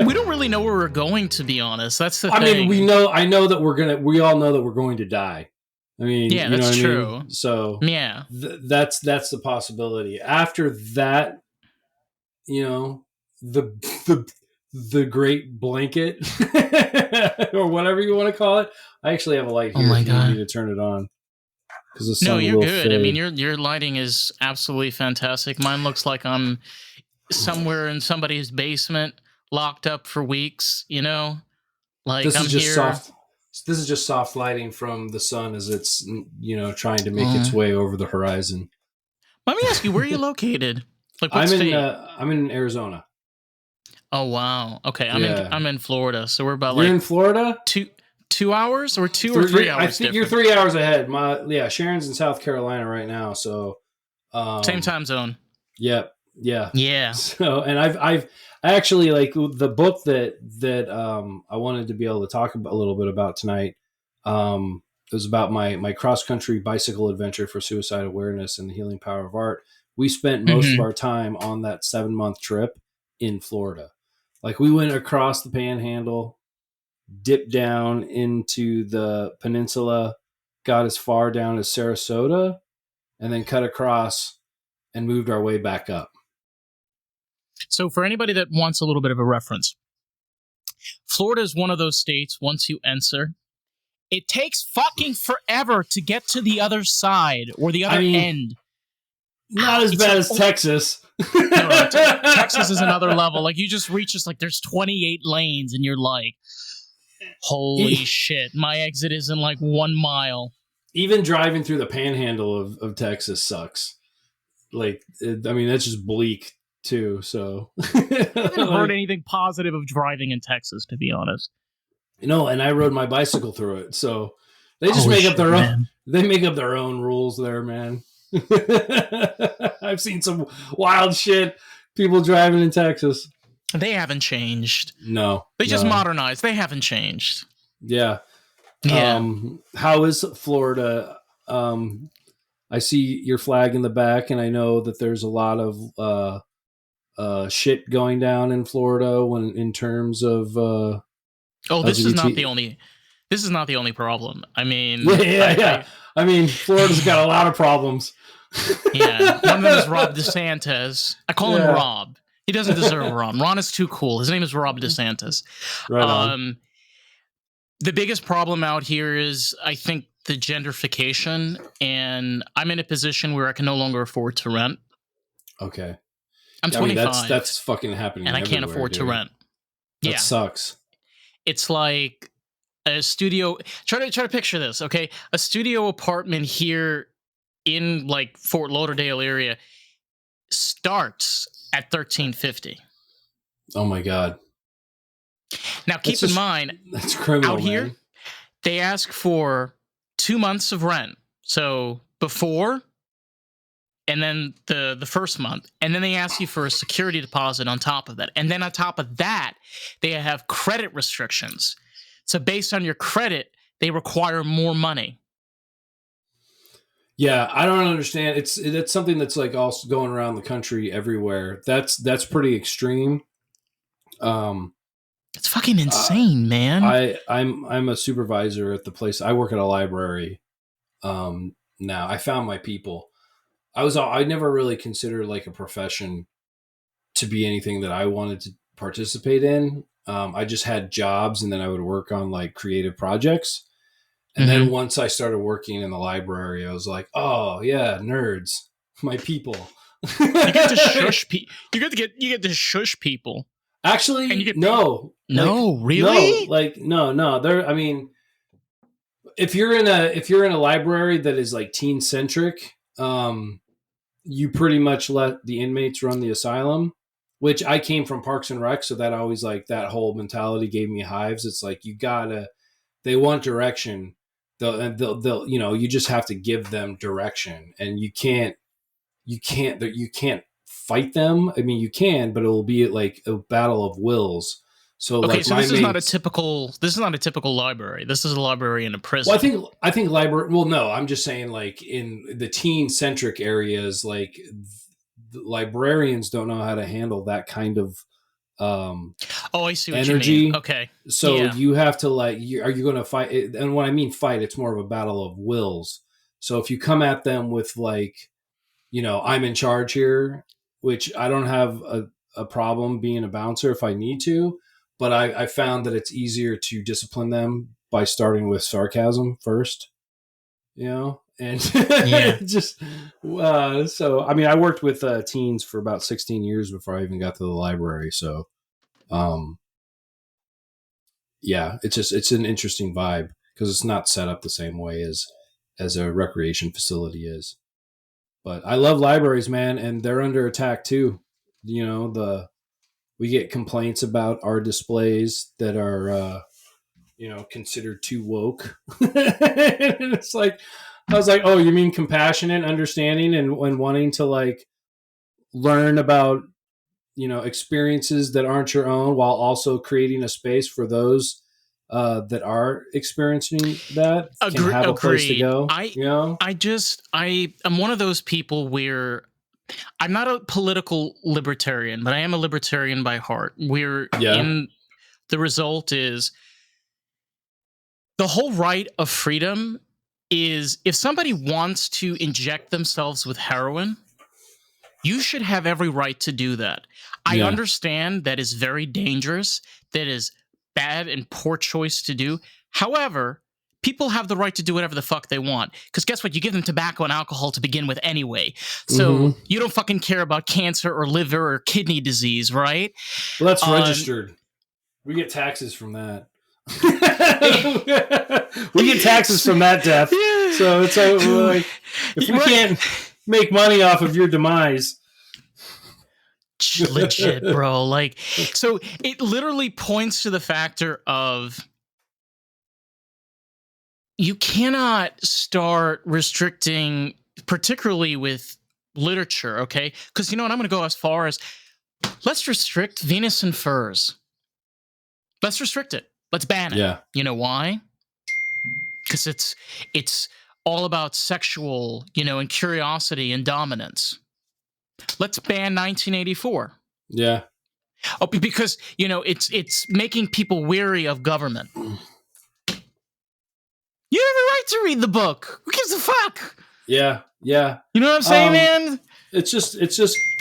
we don't really know where we're going, to be honest. That's the thing. I mean, we all know that we're going to die. I mean, yeah, you know that's what true. I mean? So Yeah. that's the possibility. After that, you know, the great blanket or whatever you want to call it. I actually have a light here if you need me to turn it on. Because the sun you're will good. fade. I mean, your lighting is absolutely fantastic. Mine looks like I'm somewhere in somebody's basement, locked up for weeks. You know, like this I'm is just here. soft. This is just soft lighting from the sun as it's trying to make its way over the horizon. Let me ask you, where are you located? Like, what state? I'm in Arizona. Oh wow. Okay, I'm in Florida, so we're about You're in Florida? 2 hours or 2 or 3 hours. I think you're 3 hours ahead. Sharon's in South Carolina right now, so same time zone. Yep. Yeah. Yeah. So, and I've actually, like, the book that I wanted to be able to talk a little bit about tonight. It was about my cross country bicycle adventure for suicide awareness and the healing power of art. We spent most of our time on that 7-month trip in Florida. Like, we went across the Panhandle, dipped down into the peninsula, got as far down as Sarasota, and then cut across and moved our way back up. So for anybody that wants a little bit of a reference, Florida is one of those states, once you enter, it takes fucking forever to get to the other side or the other end. Not as bad as Texas. No, Texas is another level. Like, you just reach like there's 28 lanes and you're like, holy shit, my exit is in like 1 mile. Even driving through the panhandle of Texas sucks. Like, that's just bleak too. So I haven't heard anything positive of driving in Texas, to be honest. And I rode my bicycle through it. So they just make up their own. They make up their own rules there, man. I've seen some wild shit. People driving in Texas. They haven't changed. No. They just modernized. They haven't changed. Yeah. How is Florida? I see your flag in the back, and I know that there's a lot of shit going down in Florida in terms of this is not the only. This is not the only problem. I mean, I mean, Florida's got a lot of problems. Yeah, one of them is Rob DeSantis. I call him Rob. He doesn't deserve Ron. Ron is too cool. His name is Rob DeSantis. Right on. The biggest problem out here is, I think, the gentrification, and I'm in a position where I can no longer afford to rent. Okay. I'm 25. That's fucking happening, and I can't afford to rent. That sucks. It's like a studio. Try to picture this, okay? A studio apartment here in like Fort Lauderdale area starts at $1,350. Oh my god! Now keep in mind, that's criminal. Out here, they ask for 2 months of rent. So before, and then the first month, and then they ask you for a security deposit on top of that, and then on top of that, they have credit restrictions. So based on your credit, they require more money. Yeah, I don't understand. It's something that's like also going around the country everywhere. That's pretty extreme. It's fucking insane, man. I'm a supervisor at the place. I work at a library. Now I found my people. I never really considered like a profession to be anything that I wanted to participate in. I just had jobs, and then I would work on like creative projects. And then once I started working in the library, I was like, oh yeah, nerds, my people. You get to shush people. You get to shush people. Actually, really? No. There. I mean, if you're in a library that is like teen centric, you pretty much let the inmates run the asylum. Which I came from Parks and Rec, so that always like that whole mentality gave me hives. It's like they want direction. They'll you just have to give them direction, and you can't fight them. I mean, you can, but it will be like a battle of wills. So okay, so this is not a typical library. This is a library in a prison. Well, I think library. Well, no, I'm just saying like in the teen centric areas, like the librarians don't know how to handle that kind of. Oh, I see what you mean. energy. Okay. So Yeah. you have to like, are you going to fight? And when I mean fight, it's more of a battle of wills. So if you come at them with like, I'm in charge here, which I don't have a problem being a bouncer if I need to, but I found that it's easier to discipline them by starting with sarcasm first, and Yeah. just so I mean, I worked with teens for about 16 years before I even got to the library. So, um, yeah, it's an interesting vibe because it's not set up the same way as a recreation facility is. But I love libraries, man, and they're under attack too. We get complaints about our displays that are considered too woke. And it's like, I was like, oh, you mean compassionate, understanding, and wanting to like learn about experiences that aren't your own, while also creating a space for those that are experiencing that can have a place to Agreed. go. I am one of those people where I'm not a political libertarian, but I am a libertarian by heart. Where Yeah, in the result is the whole right of freedom is if somebody wants to inject themselves with heroin, you should have every right to do that. I yeah. understand that is very dangerous, that is bad and poor choice to do. However, people have the right to do whatever the fuck they want. Because guess what? You give them tobacco and alcohol to begin with anyway. So Mm-hmm. you don't fucking care about cancer or liver or kidney disease, right? Well, that's registered. We get taxes from that. We get taxes from that death. So it's like, if we can't make money off of your demise. Legit, bro. Like, so it literally points to the factor of you cannot start restricting, particularly with literature, okay? Because you know what? I'm going to go as far as let's restrict Venus and furs. Let's restrict it. Let's ban it. Yeah. You know why? Because it's all about sexual, and curiosity and dominance. Let's ban 1984. Yeah. Oh, because it's making people weary of government. You have the right to read the book. Who gives a fuck? Yeah. Yeah. You know what I'm saying, man? It's just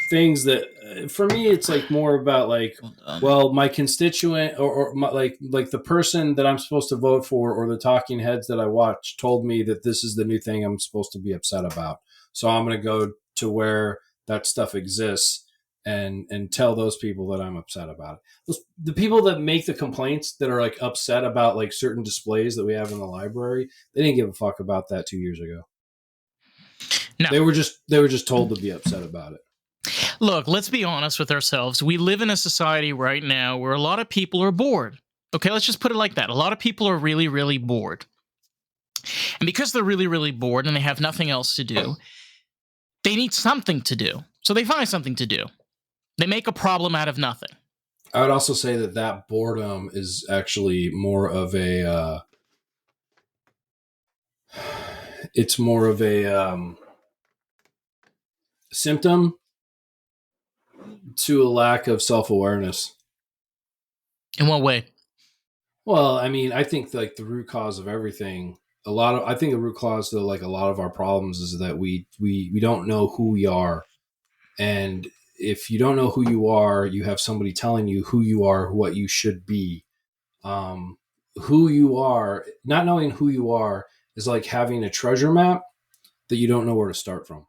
things that for me it's like more about like, well, my constituent or my, like the person that I'm supposed to vote for or the talking heads that I watch told me that this is the new thing I'm supposed to be upset about. So I'm going to go to where that stuff exists and tell those people that I'm upset about it. The people that make the complaints that are like upset about like certain displays that we have in the library, they didn't give a fuck about that 2 years ago. No. They were just told to be upset about it. Look, let's be honest with ourselves. We live in a society right now where a lot of people are bored. Okay, let's just put it like that. A lot of people are really, really bored. And because they're really, really bored and they have nothing else to do, they need something to do. So they find something to do. They make a problem out of nothing. I would also say that boredom is actually more of a it's more of a symptom to a lack of self-awareness. In what way? Well, I mean, I think like the root cause of everything, I think the root cause to like a lot of our problems is that we don't know who we are. And if you don't know who you are, you have somebody telling you who you are, what you should be. Who you are, not knowing who you are is like having a treasure map that you don't know where to start from.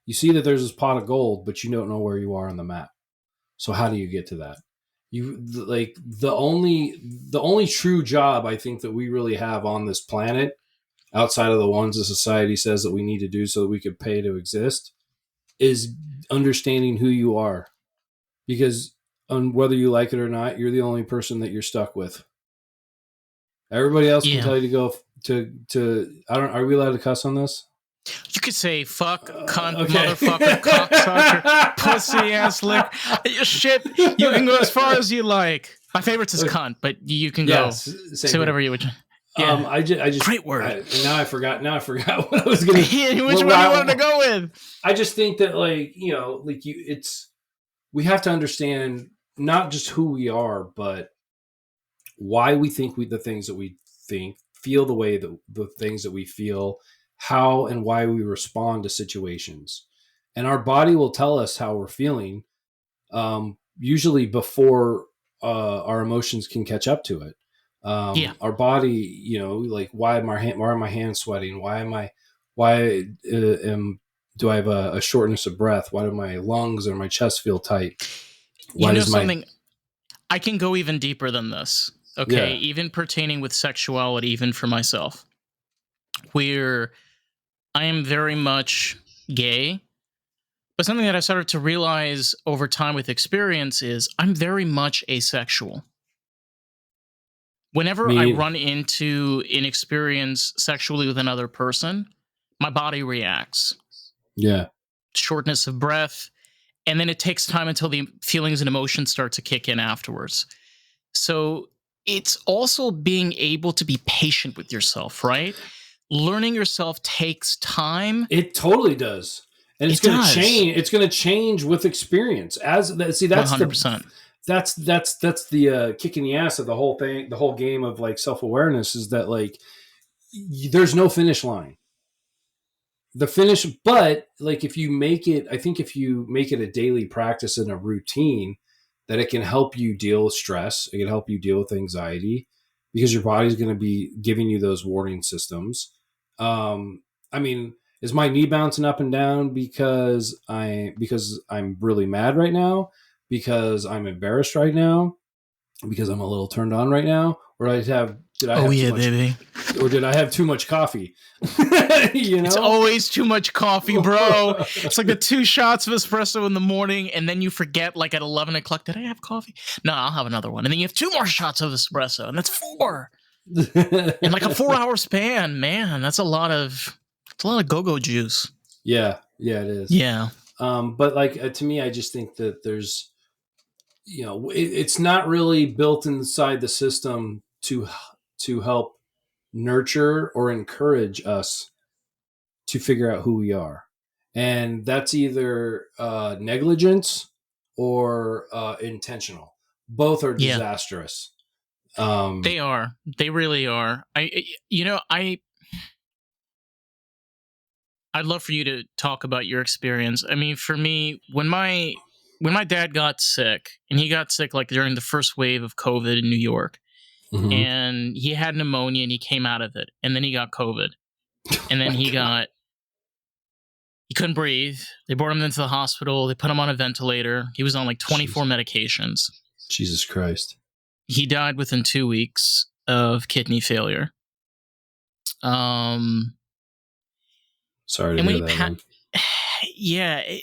You see that there's this pot of gold, but you don't know where you are on the map. So how do you get to that? Like the only true job I think that we really have on this planet, outside of the ones that society says that we need to do so that we could pay to exist, is understanding who you are. Because whether you like it or not, you're the only person that you're stuck with. Everybody else can tell you to go to I don't. Are we allowed to cuss on this? You could say fuck, cunt, motherfucker, cocksucker, pussy ass lick. Shit, you can go as far as you like. My favorite is cunt, but you can go say whatever you would. Yeah. I just great word. Now I forgot what I was going to. Which one you wanted to go with? I just think that we have to understand not just who we are, but why we think the things that we think, feel the way that the things that we feel, how and why we respond to situations. And our body will tell us how we're feeling, usually before our emotions can catch up to it. Yeah. Our body, like why are my hands sweating? Why do I have a shortness of breath? Why do my lungs or my chest feel tight? You Why know does my something? I can go even deeper than this. Okay, yeah even pertaining with sexuality, even for myself, where I am very much gay. But something that I started to realize over time with experience is I'm very much asexual. Whenever I me run into an experience sexually with another person, my body reacts. yeah Shortness of breath, and then it takes time until the feelings and emotions start to kick in afterwards. So it's also being able to be patient with yourself, right? Learning yourself takes time. It totally does. And it's It going to does. change. It's going to change with experience. See, $100%. that's the kick in the ass of the whole thing, the whole game of like self-awareness is that like there's no finish line. The finish, but like if you make it, I think if you make it a daily practice and a routine, that it can help you deal with stress. It can help you deal with anxiety because your body's going to be giving you those warning systems. I mean, is my knee bouncing up and down because I'm really mad right now, because I'm embarrassed right now, because I'm a little turned on right now, or did I Oh, have too yeah, much, baby. or did I have too much coffee? you It's know? always too much coffee, bro. It's like the 2 shots of espresso in the morning, and then you forget, like at 11 o'clock, did I have coffee? No, I'll have another one. And then you have 2 more shots of espresso, and that's 4. In like a 4 hour span, man, it's a lot of go-go juice. yeah, it is. Yeah. But like to me, I just think that there's, it's not really built inside the system to help nurture or encourage us to figure out who we are, and that's either negligence or intentional. Both are Yeah. disastrous. They are. They really are. I'd love for you to talk about your experience. I mean, for me, when my dad got sick, and he got sick like during the first wave of COVID in New York, Mhm. and he had pneumonia and he came out of it, and then he got COVID, Oh and then my God. he couldn't breathe. They brought him into the hospital. They put him on a ventilator. He was on like 24 Jesus, medications. Jesus Christ. He died within 2 weeks of kidney failure. Sorry to And when hear he that, man. yeah,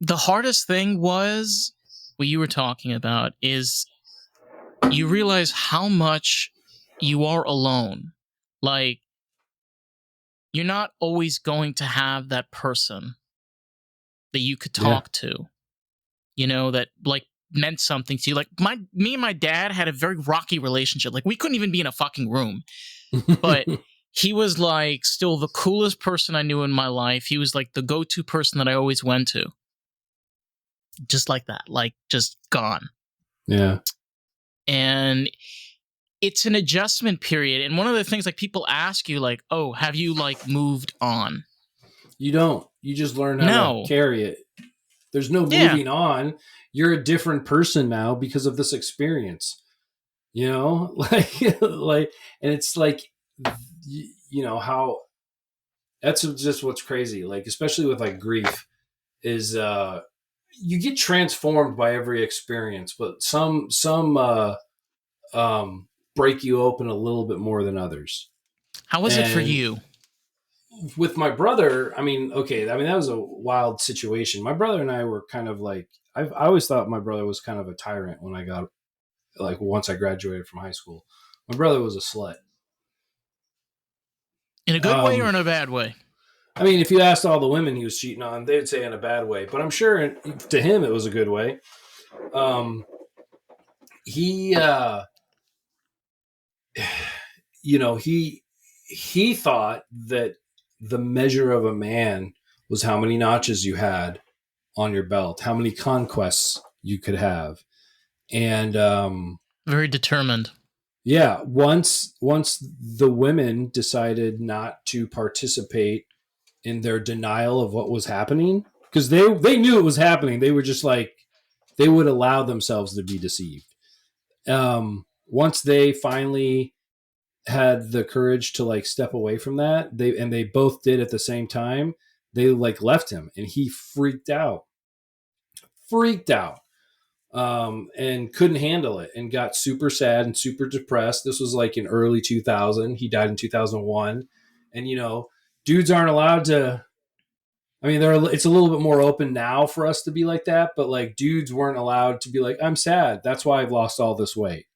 the hardest thing was what you were talking about is you realize how much you are alone. Like, you're not always going to have that person that you could Yeah. talk to, that like meant something to you. Like me and my dad had a very rocky relationship. Like, we couldn't even be in a fucking room, but he was like still the coolest person I knew in my life. He was like the go-to person that I always went to. Just like that, like just gone. Yeah. And it's an adjustment period. And one of the things, like, people ask you, like, oh, have you like moved on? You don't. You just learn how to No. carry it. There's no Yeah. moving on. You're a different person now because of this experience. Like, and it's like, how that's just what's crazy. Like, especially with like grief, is you get transformed by every experience, but some break you open a little bit more than others. How was it for And you? with my brother, I mean, okay, I mean that was a wild situation. My brother and I were kind of like, I always thought my brother was kind of a tyrant when I got like once I graduated from high school. My brother was a slut. In a good way or Um, in a bad way? I mean, if you asked all the women he was cheating on, they'd say in a bad way, but I'm sure to him it was a good way. Um, he, he thought that the measure of a man was how many notches you had on your belt, how many conquests you could have. And Very determined. yeah, once the women decided not to participate in their denial of what was happening, because they knew it was happening, they were just like, they would allow themselves to be deceived. Once they finally had the courage to like step away from that, they both did at the same time, they like left him, and he freaked out, and couldn't handle it, and got super sad and super depressed. This was like in early 2000. He died in 2001. And dudes aren't allowed to. I mean, it's a little bit more open now for us to be like that, but like dudes weren't allowed to be like, I'm sad, that's why I've lost all this weight.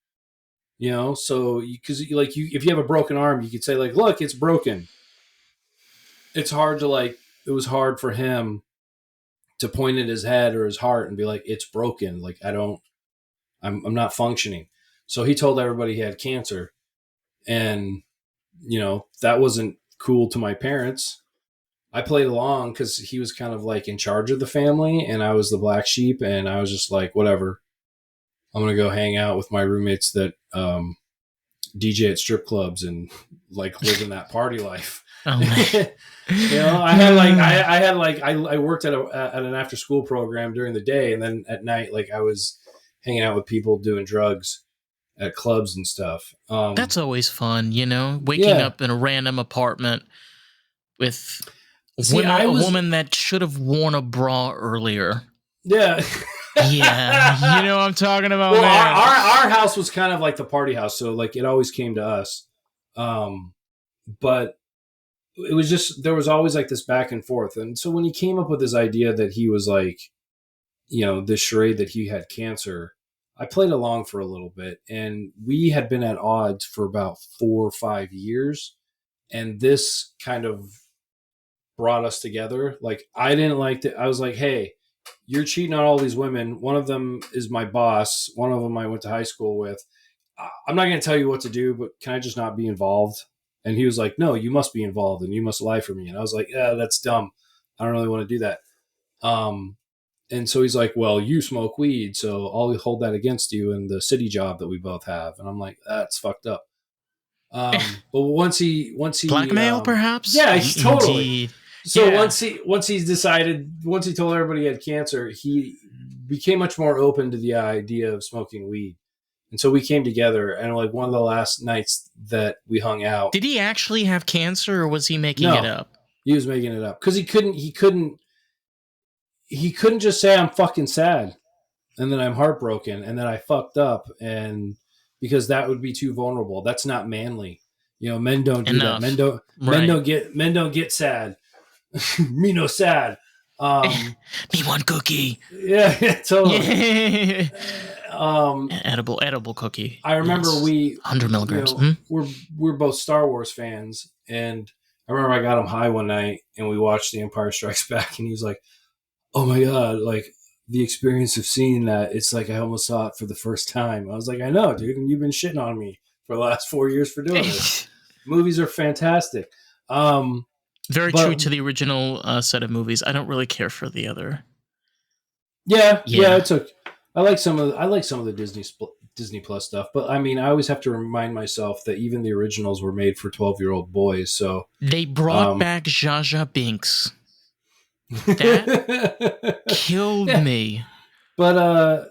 So because if you have a broken arm, you could say like, look, it's broken. It's hard to like. It was hard for him to point at his head or his heart and be like, it's broken. Like, I'm not functioning. So he told everybody he had cancer. And, that wasn't cool to my parents. I played along because he was kind of like in charge of the family, and I was the black sheep. And I was just like, whatever. I'm going to go hang out with my roommates that DJ at strip clubs and like live in that party life. Oh man. I worked at an after school program during the day, and then at night, like I was hanging out with people doing drugs at clubs and stuff. That's always fun, waking Yeah. up in a random apartment with See, I a was, woman that should have worn a bra earlier. yeah. Yeah, you know what I'm talking about, Well, man. our house was kind of like the party house, so like it always came to us. But it was just, there was always like this back and forth. And so when he came up with this idea that he was like, this charade that he had cancer, I played along for a little bit, and we had been at odds for about 4 or 5 years. And this kind of brought us together. Like, I didn't like that. I was like, hey, you're cheating on all these women. One of them is my boss. One of them I went to high school with. I'm not going to tell you what to do, but can I just not be involved? And he was like, no, you must be involved and you must lie for me. And I was like, yeah, that's dumb. I don't really want to do that. And so he's like, well, you smoke weed, so I'll hold that against you in the city job that we both have. And I'm like, that's fucked up. But once he, Blackmail, perhaps? yeah, totally. Indeed. So Yeah. once he told everybody he had cancer, he became much more open to the idea of smoking weed. And so we came together, and like one of the last nights that we hung out. Did he actually have cancer, or was he making No, it up? He was making it up because he couldn't just say I'm fucking sad and then I'm heartbroken and then I fucked up, and because that would be too vulnerable. That's not manly. Men don't do Enough. that. Men don't get sad. Me no sad. Me one cookie. Yeah, totally. Yeah. Um, edible cookie. I remember Yes. we 100 milligrams. We're both Star Wars fans, and I remember I got him high one night and we watched The Empire Strikes Back, and he was like, "Oh my god!" Like the experience of seeing that, it's like I almost saw it for the first time. I was like, "I know, dude, and you've been shitting on me for the last 4 years for doing this." Movies are fantastic. Very true to the original set of movies. I don't really care for the other. Yeah. It's okay. I like some of the Disney Plus stuff, but I mean, I always have to remind myself that even the originals were made for 12-year-old boys. So they brought back Jar Jar Binks. That killed me. But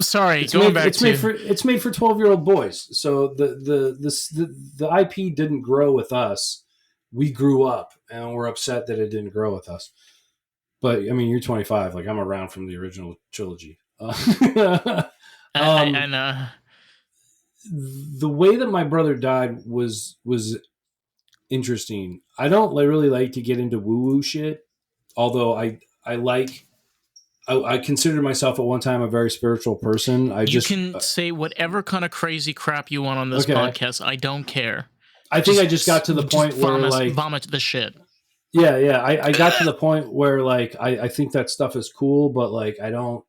sorry, it's going made, back it's to made for it's made for 12-year-old boys. So the IP didn't grow with us. We grew up, and we're upset that it didn't grow with us. But I mean, you're 25. Like, I'm around from the original trilogy. I know. The way that my brother died was interesting. I don't really like to get into woo woo shit, although I considered myself at one time a very spiritual person. You can say whatever kind of crazy crap you want on this podcast. I don't care. I think I just got to the point where like vomit the shit. Yeah. I got to the point where like I think that stuff is cool, but like I don't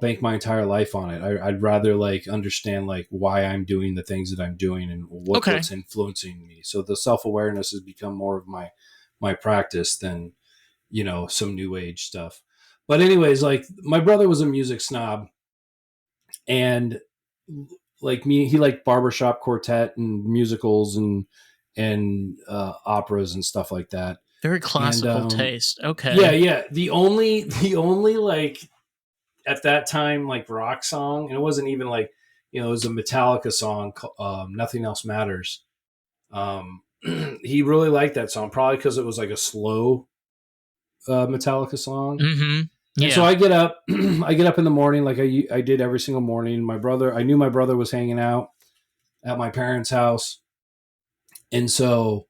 bank my entire life on it. I'd rather like understand like why I'm doing the things that I'm doing and what's influencing me. So the self-awareness has become more of my practice than, some new age stuff. But anyways, like my brother was a music snob, and like me, he liked barbershop quartet and musicals and operas and stuff like that. Very And classical taste. yeah, Okay. yeah. The only like at that time like rock song, and it wasn't even like, it was a Metallica song, "Nothing Else Matters." He really liked that song, probably because it was like a slow Metallica song. Mm-hmm. And so Yeah. I get up, I get up in the morning like I did every single morning. I knew my brother was hanging out at my parents' house, and so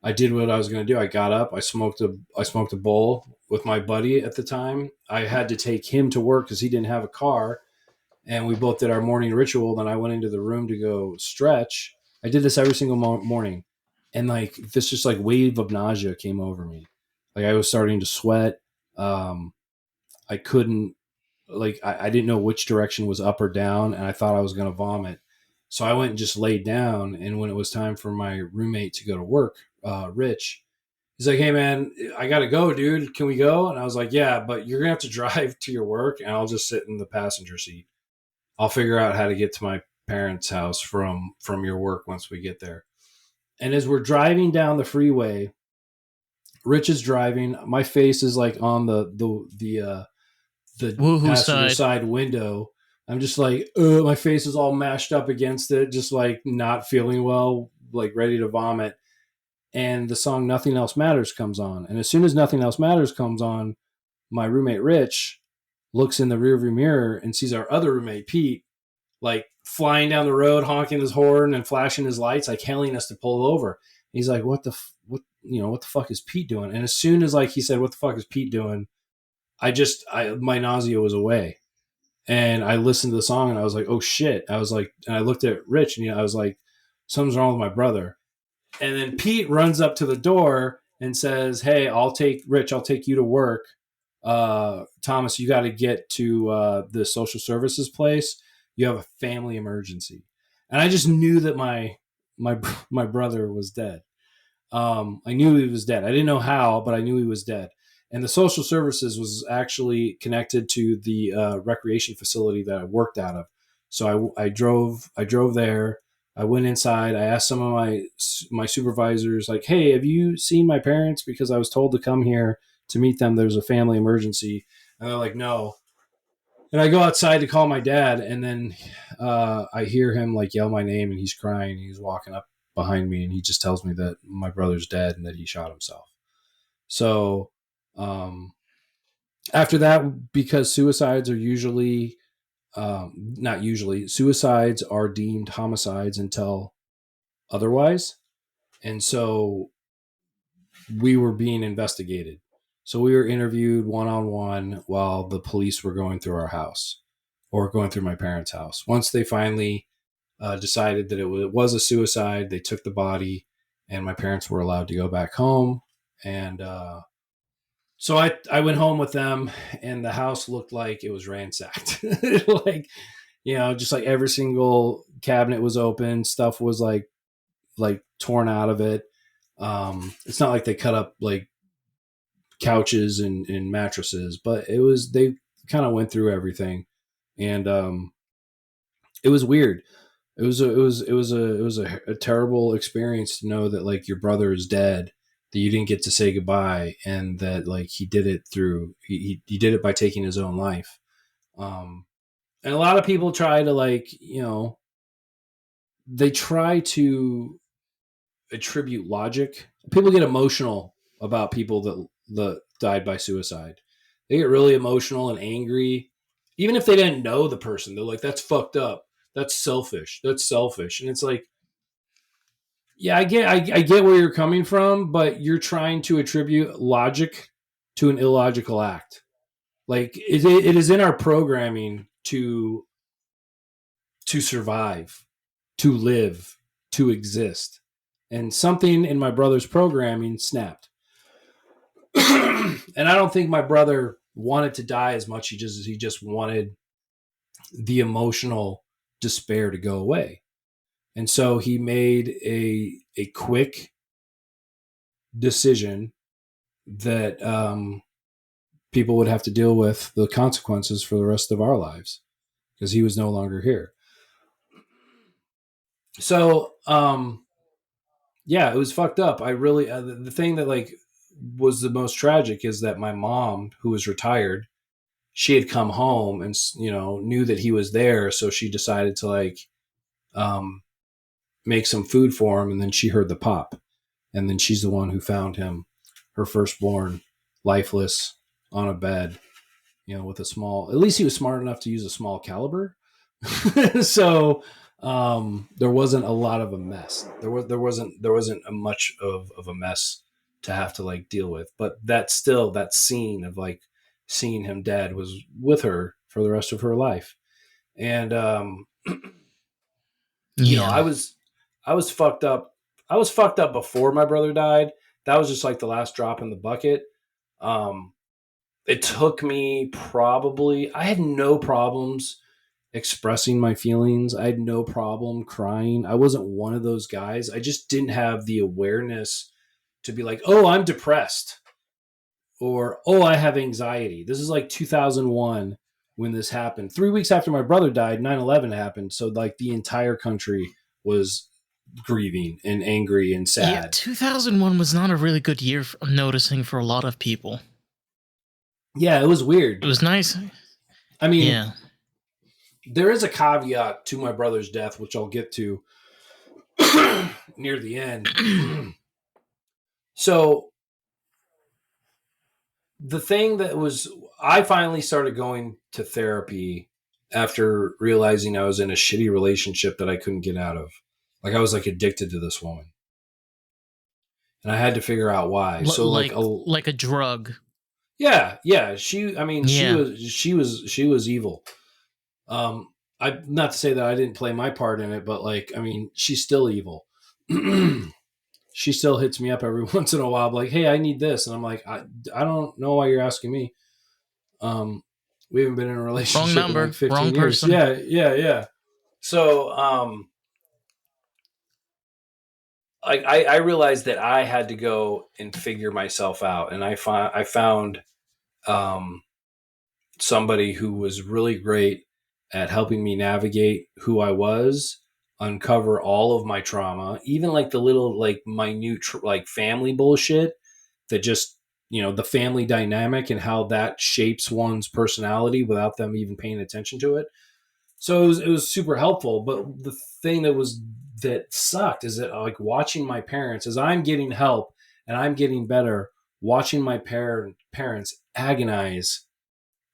I did what I was going to do. I got up, I smoked a bowl with my buddy at the time. I had to take him to work because he didn't have a car, and we both did our morning ritual. Then I went into the room to go stretch. I did this every single morning, and like this just like wave of nausea came over me. Like I was starting to sweat. I couldn't, like I didn't know which direction was up or down, and I thought I was going to vomit. So I went and just laid down. And when it was time for my roommate to go to work, Rich, he's like, "Hey man, I got to go, dude. Can we go?" And I was like, "Yeah, but you're gonna have to drive to your work, and I'll just sit in the passenger seat. I'll figure out how to get to my parents' house from your work once we get there." And as we're driving down the freeway, Rich is driving. My face is like on the Woohoo passenger side. side window. I'm just like, my face is all mashed up against it, just like not feeling well, like ready to vomit. And the song "Nothing Else Matters" comes on. And as soon as "Nothing Else Matters" comes on, my roommate Rich looks in the rearview mirror and sees our other roommate Pete like flying down the road, honking his horn and flashing his lights, like hailing us to pull over. He's like, what the fuck is Pete doing?" And as soon as like he said, "What the fuck is Pete doing?" My nausea was away, and I listened to the song and I was like, "Oh shit!" I was like, and I looked at Rich and I was like, "Something's wrong with my brother." And then Pete runs up to the door and says, "Hey, I'll take you to work. Thomas, you got to get to the social services place. You have a family emergency." And I just knew that my my brother was dead. I knew he was dead. I didn't know how, but I knew he was dead. And the social services was actually connected to the recreation facility that I worked out of. So I drove there. I went inside. I asked some of my supervisors, like, "Hey, have you seen my parents? Because I was told to come here to meet them. There's a family emergency." And they're like, "No." And I go outside to call my dad, and then I hear him like yell my name, and he's crying. He's walking up behind me, and he just tells me that my brother's dead and that he shot himself. So um, after that, because suicides are usually not usually, suicides are deemed homicides until otherwise, and so we were being investigated. So we were interviewed one on one while the police were going through our house or going through my parents' house. Once they finally decided that it was a suicide, they took the body, and my parents were allowed to go back home. And so I went home with them, and the house looked like it was ransacked. Like, just like every single cabinet was open, stuff was like torn out of it. It's not like they cut up like couches and mattresses, but they kind of went through everything, and it was weird. It was a terrible experience to know that like your brother is dead, that you didn't get to say goodbye, and that like he did it he did it by taking his own life. Um, and a lot of people try to like they try to attribute logic. People get emotional about people that died by suicide. They get really emotional and angry, even if they didn't know the person. They're like, "That's fucked up. That's selfish. That's selfish." And it's like, yeah, I get where you're coming from, but you're trying to attribute logic to an illogical act. Like it is in our programming to survive, to live, to exist. And something in my brother's programming snapped. And I don't think my brother wanted to die as much. He just wanted the emotional despair to go away. And so he made a quick decision that people would have to deal with the consequences for the rest of our lives. because he was no longer here. So, yeah, it was fucked up. I really, the thing that like was the most tragic is that my mom, who was retired, she had come home and, knew that he was there. So she decided to like, um, make some food for him. And then she heard the pop. And then she's the one who found him, her firstborn, lifeless on a bed, with a small, at least he was smart enough to use a small caliber. So there wasn't a lot of a mess. There wasn't a much of a mess to have to like deal with. But that scene of like seeing him dead was with her for the rest of her life. And Yeah. I was fucked up. I was fucked up before my brother died. That was just like the last drop in the bucket. Um, it took me probably, I had no problems expressing my feelings. I had no problem crying. I wasn't one of those guys. I just didn't have the awareness to be like, oh, I'm depressed, or oh, I have anxiety. This is like 2001 when this happened. 3 weeks after my brother died, 9/11 happened. So like the entire country was grieving and angry and Yeah, sad. 2001 was not a really good year I'm noticing for a lot of people. Yeah, it was It weird. was nice. I mean, Yeah. there is a caveat to my brother's death, which I'll get to near the end. So the thing that was, I finally started going to therapy after realizing I was in a shitty relationship that I couldn't get out of. Like I was like addicted to this woman, and I had to figure out why. So Like a drug. yeah. I mean, Yeah. she was evil. I, not to say that I didn't play my part in it, but like, I mean, she's still evil. She still hits me up every once in a while, like, "Hey, I need this," and I'm like, I don't know why you're asking me. Um, we haven't been in a Wrong relationship in like number, wrong 15 years. person. Yeah. So, like, I realized that I had to go and figure myself out, and I found um, somebody who was really great at helping me navigate who I was, uncover all of my trauma, even like the little like minute like family bullshit that just, the family dynamic and how that shapes one's personality without them even paying attention to it. So it was super helpful. But the thing that sucked is that like watching my parents as I'm getting help and I'm getting better, watching my parents agonize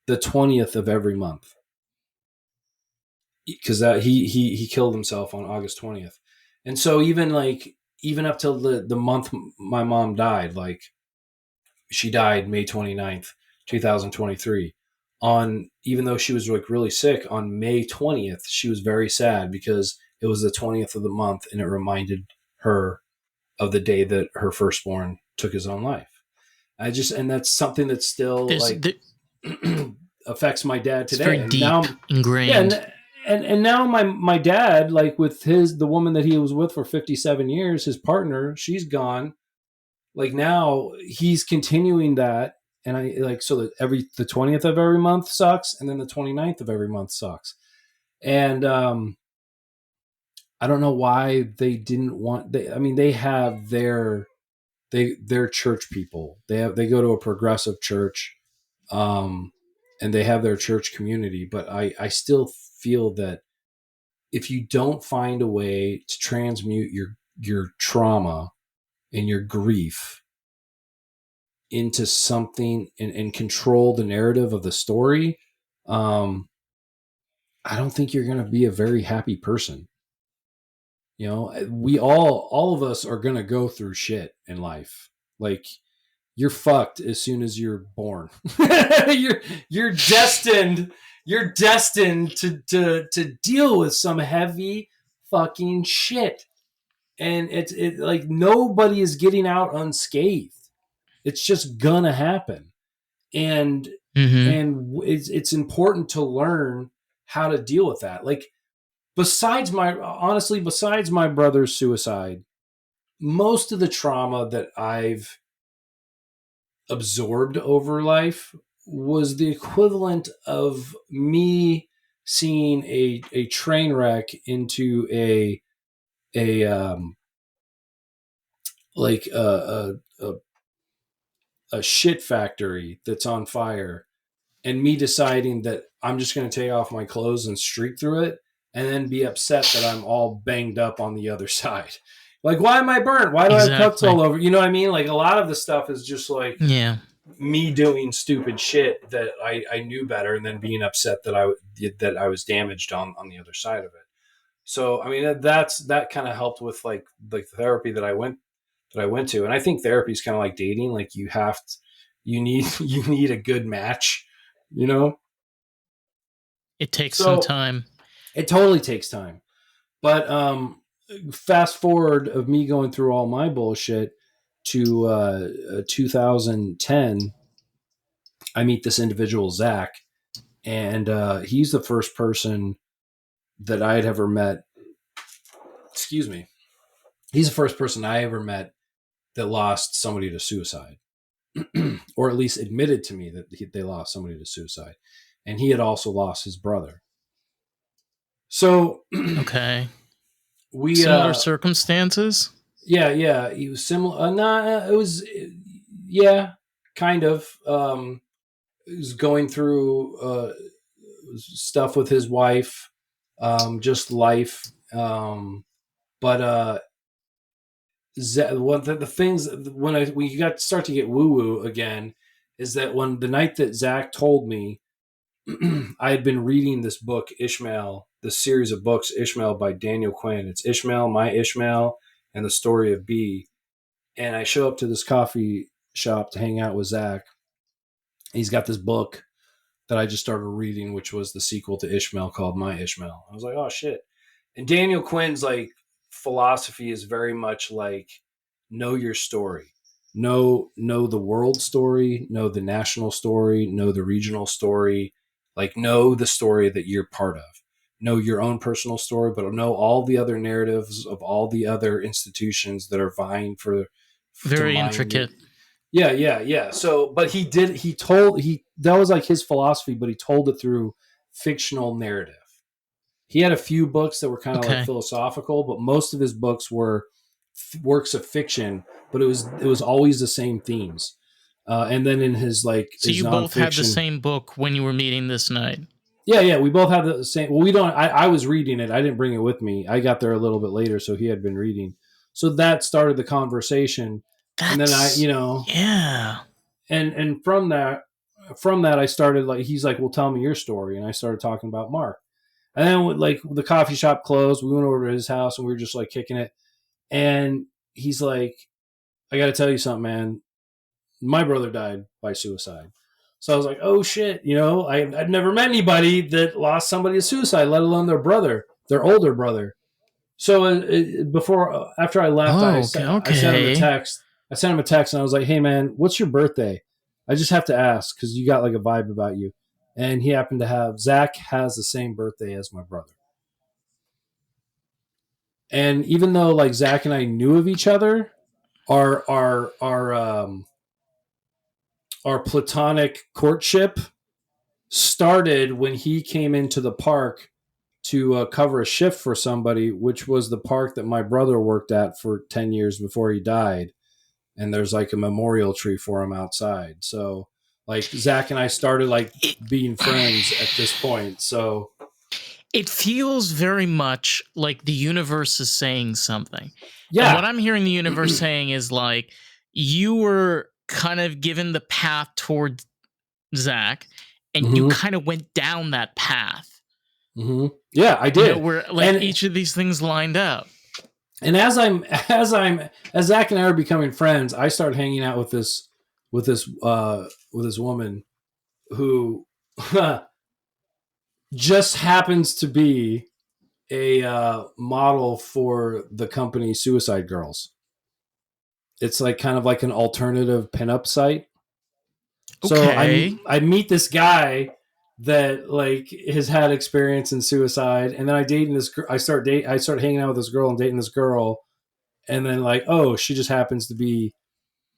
the 20th of every month, because that he killed himself on August 20th. And so even up till the month my mom died, like she died May 29th, 2023. On, even though she was like really sick, on May 20th, she was very sad because it was the 20th of the month and it reminded her of the day that her firstborn took his own life. And that's something that still There's like affects my dad It's very today. And deep now, yeah, ingrained. and now my dad, like with the woman that he was with for 57 years, his partner, she's gone. Like now he's continuing that, and I like, so that the 20th of every month sucks, and then the 29th of every month sucks. And I don't know why they didn't want, I mean, they have their church people. They go to a progressive church, um, and they have their church community. But I still feel that if you don't find a way to transmute your trauma and your grief into something, and control the narrative of the story, um, I don't think you're going to be a very happy person. We all of us are going to go through shit in life. Like, you're fucked as soon as you're born. You're destined. You're destined to deal with some heavy fucking shit, and it like nobody is getting out unscathed. It's just gonna happen, and Mm-hmm. it's important to learn how to deal with that. Like, besides my brother's suicide, most of the trauma that I've absorbed over life was the equivalent of me seeing a train wreck into a like a shit factory that's on fire, and me deciding that I'm just going to take off my clothes and streak through it, and then be upset that I'm all banged up on the other side. Like, why am I burnt? Why do I have cuts Exactly. all over? You know what I mean? Like, a lot of the stuff is just like Yeah. me doing stupid shit that I knew better, and then being upset that I was damaged on the other side of it. So I mean that kind of helped with like the therapy that I went to, and I think therapy is kind of like dating. Like you need you need a good match, you know. It takes some So time. it totally takes time, but fast forward of me going through all my bullshit to 2010. I meet this individual Zach, and he's the first person that I had ever met. Excuse me. He's the first person I ever met that lost somebody to suicide, or at least admitted to me that they lost somebody to suicide, and he had also lost his brother. So Okay. we, Similar circumstances? yeah, he was similar. Nah, it was, yeah, kind of. He was going through stuff with his wife, just life. But one of the things when we got start to get woo woo again is that when the night that Zach told me, I had been reading this book Ishmael, this series of books Ishmael by Daniel Quinn. It's Ishmael, My Ishmael, and the Story of B. And I show up to this coffee shop to hang out with Zach. He's got this book that I just started reading, which was the sequel to Ishmael called My Ishmael. I was like, oh shit. And Daniel Quinn's like philosophy is very much like know your story. Know the world story, know the national story, know the regional story, like know the story that you're part of. Know your own personal story, but know all the other narratives of all the other institutions that are vying for to Very mine your. intricate. Yeah. So, but that was like his philosophy, but he told it through fictional narrative. He had a few books that were kind of like Okay. philosophical, but most of his books were works of fiction, but it was always the same themes. And then in his like So his you both had the nonfiction, same book when you were meeting this night. yeah, we both had the same. Well, we don't. I was reading it. I didn't bring it with me. I got there a little bit later, so he had been reading. So that started the conversation, and then That's yeah. and from that I started like he's like, well, tell me your story, and I started talking about Mark, and then like the coffee shop closed, we went over to his house and we were just like kicking it, and he's like, I got to tell you something, man. My brother died by suicide. So I was like, oh shit, I'd never met anybody that lost somebody to suicide, let alone their brother, their older brother. So after I left, Oh, okay. I sent him a Okay. text. I sent him a text and I was like, "Hey man, what's your birthday? I just have to ask because you got like a vibe about you." And he happened to have Zach has the same birthday as my brother. And even though like Zach and I knew of each other, our our our um our platonic courtship started when he came into the park to cover a shift for somebody, which was the park that my brother worked at for 10 years before he died. And there's like a memorial tree for him outside. So like Zach and I started like It, being friends at this point. So it feels very much like the universe is saying something. And yeah. what I'm hearing the universe saying is like you were kind of given the path toward Zach and you Mm-hmm. kind of went down that path. Mm-hmm. Yeah, I did. Where like And each of these things lined up. and as Zach and I are becoming friends, I start hanging out with this woman who just happens to be a model for the company Suicide Girls. It's like kind of like an alternative pinup site. So Okay. I meet this guy that like has had experience in suicide, and then I start hanging out with this girl and dating this girl, and then like, oh, she just happens to be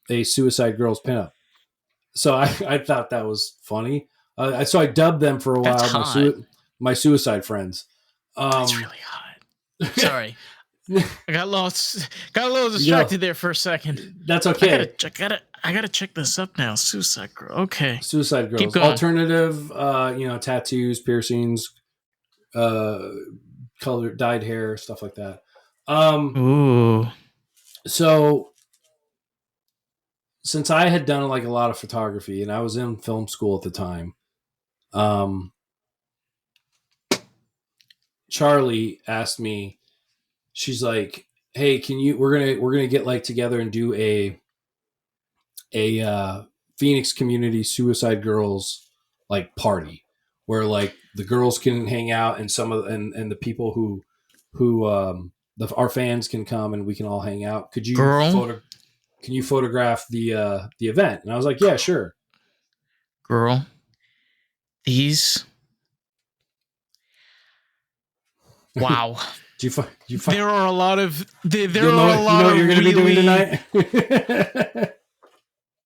a Suicide Girls pinup. So I thought that was funny. So I dubbed them for a That's while hot. my suicide friends. That's really hot. Sorry. I got lost. Got a little distracted there for a second. That's okay. I gotta check this up now. Suicide girl. Okay. Suicide girls. Keep going. Alternative, tattoos, piercings, color, dyed hair, stuff like that. Ooh. So since I had done like a lot of photography and I was in film school at the time, Charlie asked me, she's like, "Hey, we're gonna get like together and do a Phoenix community suicide girls like party where like the girls can hang out and and the people who our fans can come and we can all hang out. Can you photograph the event?" And I was like, "Yeah, sure." Girl, these. Wow. There are a lot of. There are a lot. You know what you're going to be doing tonight.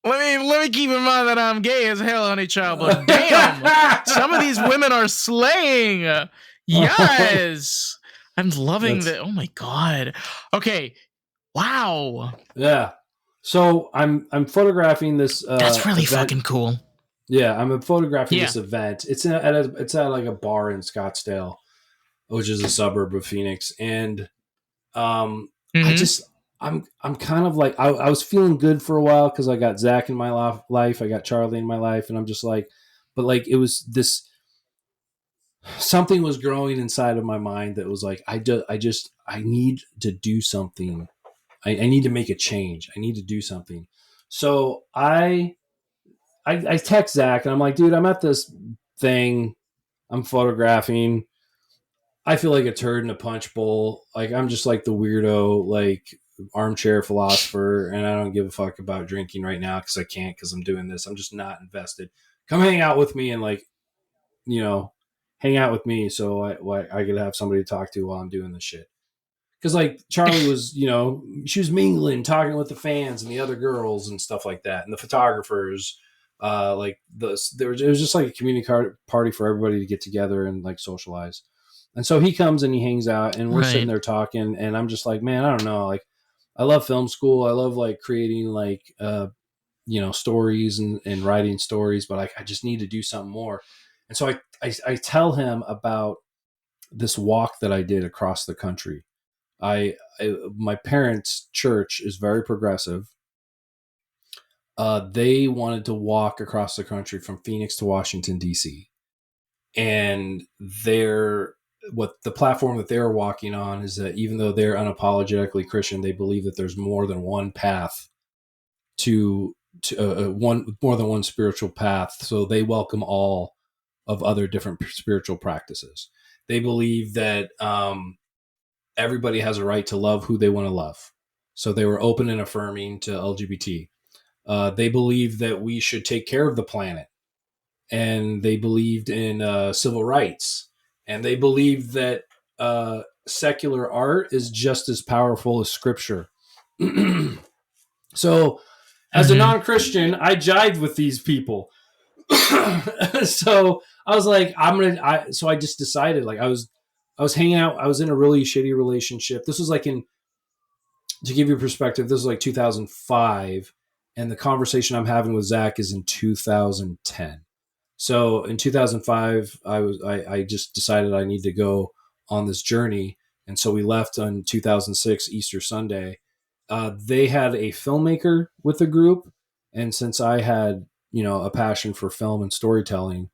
Let me keep in mind that I'm gay as hell, honey child. But damn, some of these women are slaying. Yes, I'm loving that. Oh my god. Okay. Wow. Yeah. So I'm photographing this. That's really event. Fucking cool. Yeah, I'm photographing this event. It's at like a bar in Scottsdale, which is a suburb of Phoenix, and I'm kind of like I was feeling good for a while because I got Zach in my life, I got Charlie in my life, and I'm just like, but like it was this something was growing inside of my mind that was like I need to do something. I need to make a change. I need to do something. So I text Zach and I'm like, dude, I'm at this thing. I'm photographing. I feel like a turd in a punch bowl. Like I'm just like the weirdo, like armchair philosopher, and I don't give a fuck about drinking right now because I can't because I'm doing this. I'm just not invested. Come hang out with me and like, hang out with me so I could have somebody to talk to while I'm doing this shit. Because like Charlie was, she was mingling, talking with the fans and the other girls and stuff like that, and the photographers. It was just like a community party for everybody to get together and like socialize. And so he comes and he hangs out, and we're sitting there talking, and I'm just like, man, I don't know, like I love film school, I love like creating like stories and writing stories, but like I just need to do something more. And so I tell him about this walk that I did across the country. My parents' church is very progressive. They wanted to walk across the country from Phoenix to Washington, D.C. And what the platform that they're walking on is that even though they're unapologetically Christian, they believe that there's more than one path to more than one spiritual path. So they welcome all of other different spiritual practices. They believe that everybody has a right to love who they want to love. So they were open and affirming to LGBT. They believe that we should take care of the planet, and they believed in civil rights, and they believed that secular art is just as powerful as scripture. So as a non-Christian, I jived with these people. So I was like, so I just decided, like I was hanging out. I was in a really shitty relationship. This was like to give you perspective, this was like 2005. And the conversation I'm having with Zach is in 2010. So in 2005, I just decided I need to go on this journey. And so we left on 2006 Easter Sunday. They had a filmmaker with the group. And since I had, a passion for film and storytelling,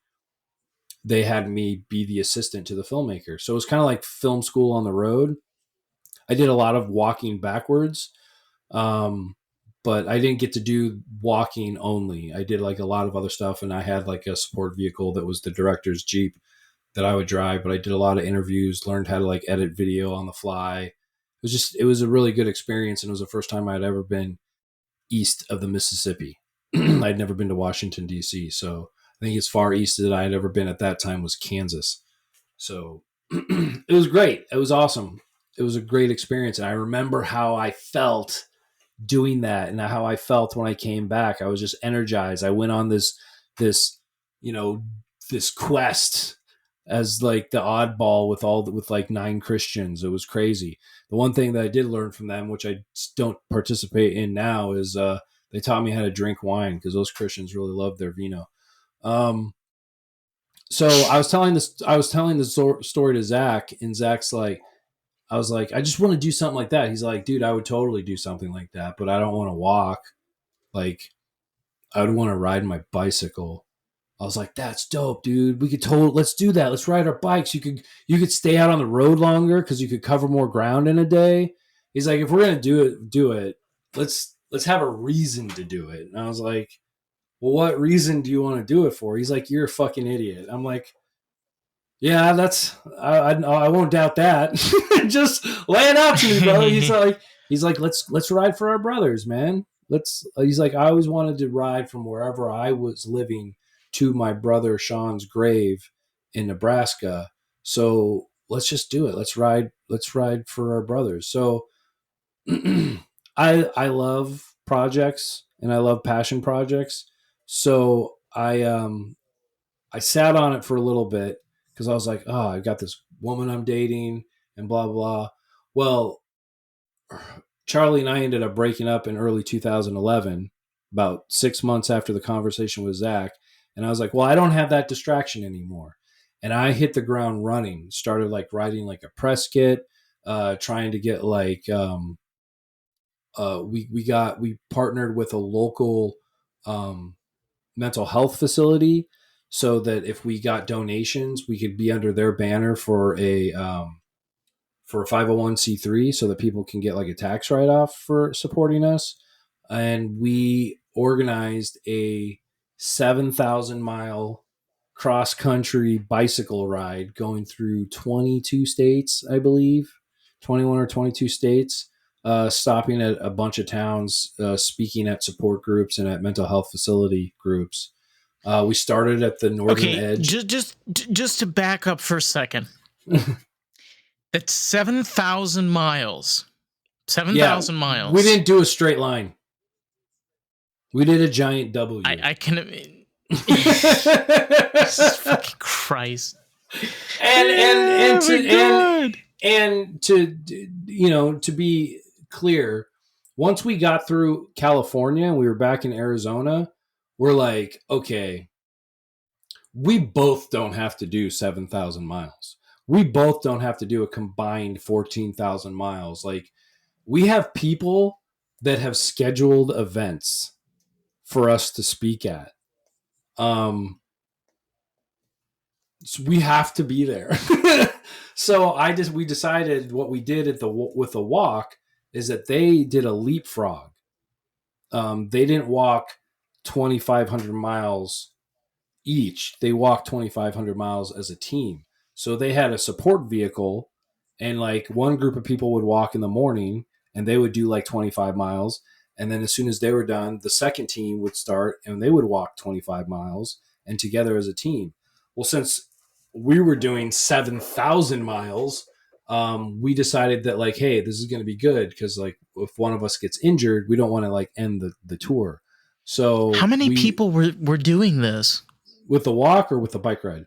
they had me be the assistant to the filmmaker. So it was kind of like film school on the road. I did a lot of walking backwards. But I didn't get to do walking only. I did like a lot of other stuff, and I had like a support vehicle that was the director's Jeep that I would drive. But I did a lot of interviews, learned how to like edit video on the fly. It was a really good experience, and it was the first time I'd ever been east of the Mississippi. I'd never been to Washington, D.C. So I think as far east that I had ever been at that time was Kansas. So it was great. It was awesome. It was a great experience. And I remember how I felt doing that and how I felt when I came back. I was just energized. I went on this quest as like the oddball with like 9 Christians. It was crazy. The one thing that I did learn from them, which I don't participate in now, is they taught me how to drink wine because those Christians really love their vino. Um, so I was telling this story to Zach, and Zach's like, I was like, I just want to do something like that. He's like, dude, I would totally do something like that, but I don't want to walk. Like, I would want to ride my bicycle. I was like, that's dope, dude. We could totally let's do that. Let's ride our bikes. You could stay out on the road longer because you could cover more ground in a day. He's like, if we're gonna do it. Let's have a reason to do it. And I was like, well, what reason do you want to do it for? He's like, you're a fucking idiot. I'm like, yeah, I won't doubt that. Just lay it out to me, brother. He's like, let's ride for our brothers, man. He's like, I always wanted to ride from wherever I was living to my brother Sean's grave in Nebraska. So let's just do it. Let's ride for our brothers. So I love projects and I love passion projects. So I sat on it for a little bit because I was like, oh, I've got this woman I'm dating and blah, blah. Well, Charlie and I ended up breaking up in early 2011, about 6 months after the conversation with Zach. And I was like, well, I don't have that distraction anymore. And I hit the ground running, started like writing like a press kit, trying to get like, we partnered with a local, mental health facility so that if we got donations, we could be under their banner for a 501c3 so that people can get like a tax write off for supporting us. And we organized a 7,000-mile cross country bicycle ride going through 22 states, I believe, 21 or 22 states, stopping at a bunch of towns, speaking at support groups and at mental health facility groups. We started at the northern edge. Just to back up for a second. That's 7,000 miles. 7,000 miles. We didn't do a straight line. We did a giant W. I can. Jesus fucking Christ. And to to be clear, once we got through California and we were back in Arizona, we're like, okay, we both don't have to do 7,000 miles. We both don't have to do a combined 14,000 miles. Like, we have people that have scheduled events for us to speak at. So we have to be there. So we decided what we did with the walk is that they did a leapfrog. They didn't walk 2,500 miles each. They walked 2,500 miles as a team. So they had a support vehicle, and like one group of people would walk in the morning and they would do like 25 miles. And then as soon as they were done, the second team would start and they would walk 25 miles and together as a team. Well, since we were doing 7,000 miles, we decided that like, hey, this is going to be good because like if one of us gets injured, we don't want to like end the tour. So how many people were doing this? With the walk or with the bike ride?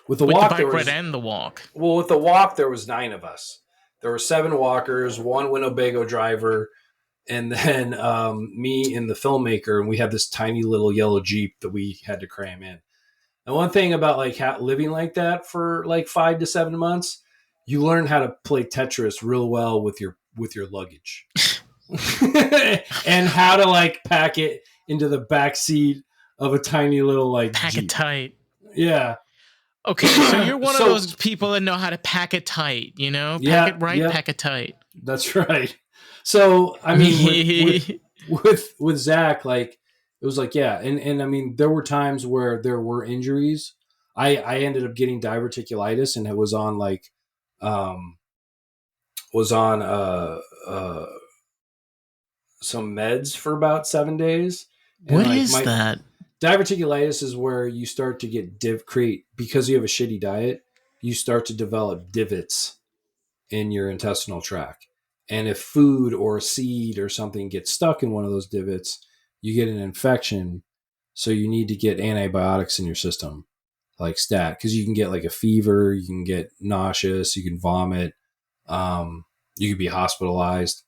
With the bike ride and the walk. Well, with the walk, there was 9 of us. There were 7 walkers, 1 Winnebago driver, and then me and the filmmaker, and we had this tiny little yellow Jeep that we had to cram in. And one thing about like living like that for like 5 to 7 months, you learn how to play Tetris real well with your luggage, and how to like pack it into the back seat of a tiny little like pack Jeep. It tight. Yeah. Okay, so you're one of those people that know how to pack it tight, pack it right, yeah. Pack it tight. That's right. So I mean, with Zach, like it was like, yeah, and I mean, there were times where there were injuries. I ended up getting diverticulitis, and it was on like, some meds for about 7 days. What is that? Diverticulitis is where you start to get because you have a shitty diet, you start to develop divots in your intestinal tract. And if food or a seed or something gets stuck in one of those divots, you get an infection. So you need to get antibiotics in your system. like stat, because you can get like a fever, you can get nauseous, you can vomit, you can be hospitalized.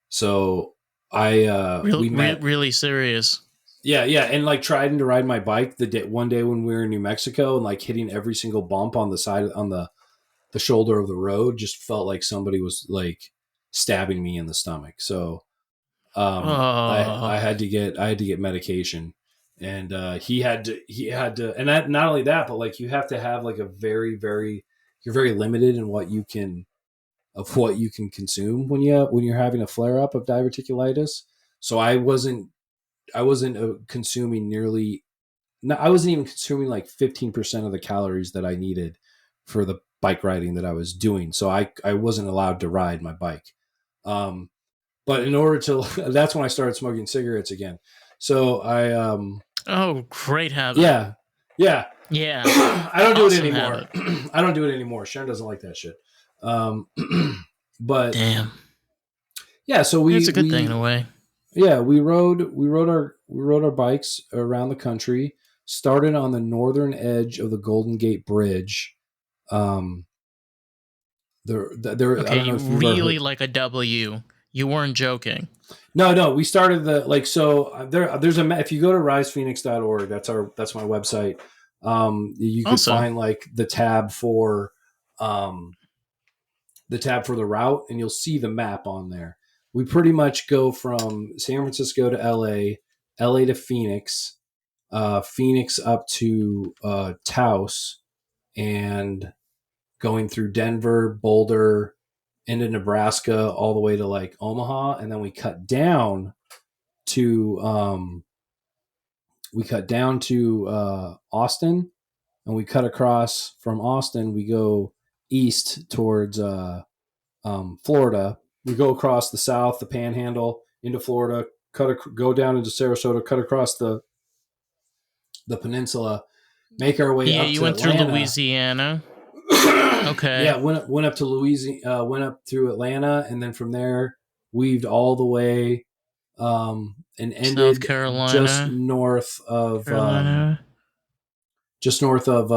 So we met. Really serious. Yeah, yeah, and like trying to ride my bike one day when we were in New Mexico, and like hitting every single bump on the side on the shoulder of the road just felt like somebody was like stabbing me in the stomach. So I Oh, had to get medication, and he had to, and that, not only that, but like you have to have like a very you're very limited in what you can consume when you're having a flare up of diverticulitis. So I wasn't consuming nearly. No, I wasn't even consuming like 15% of the calories that I needed for the bike riding that I was doing. So I wasn't allowed to ride my bike. Um, but in order to, that's when I started smoking cigarettes again. So oh, great habit. yeah, yeah. Yeah, I don't do it awesome anymore. habit. I don't do it anymore. Sharon doesn't like that shit. Um, but Damn, yeah, so it's a good thing in a way. yeah, we rode our bikes around the country. Started on the northern edge of the Golden Gate Bridge. Um, there. I don't Okay, know if you've ever really heard. like a W. You weren't joking. No, no, we started the like so. There's a if you go to risephoenix.org, that's my website. You could Also, find like um, the tab for the route, and you'll see the map on there. We pretty much go from San Francisco to LA, LA to Phoenix, Phoenix up to Taos, and going through Denver, Boulder, into Nebraska, all the way to like Omaha, and then to we cut down to Austin, and we cut across from Austin. We go east towards Florida. We go across the south, the Panhandle, into Florida. Go down into Sarasota, cut across the peninsula, make our way yeah, up you to went through Atlanta. Louisiana. Okay, Yeah, went up to Louisiana, went up through Atlanta, and then from there weaved all the way and South ended Carolina, Carolina. just north of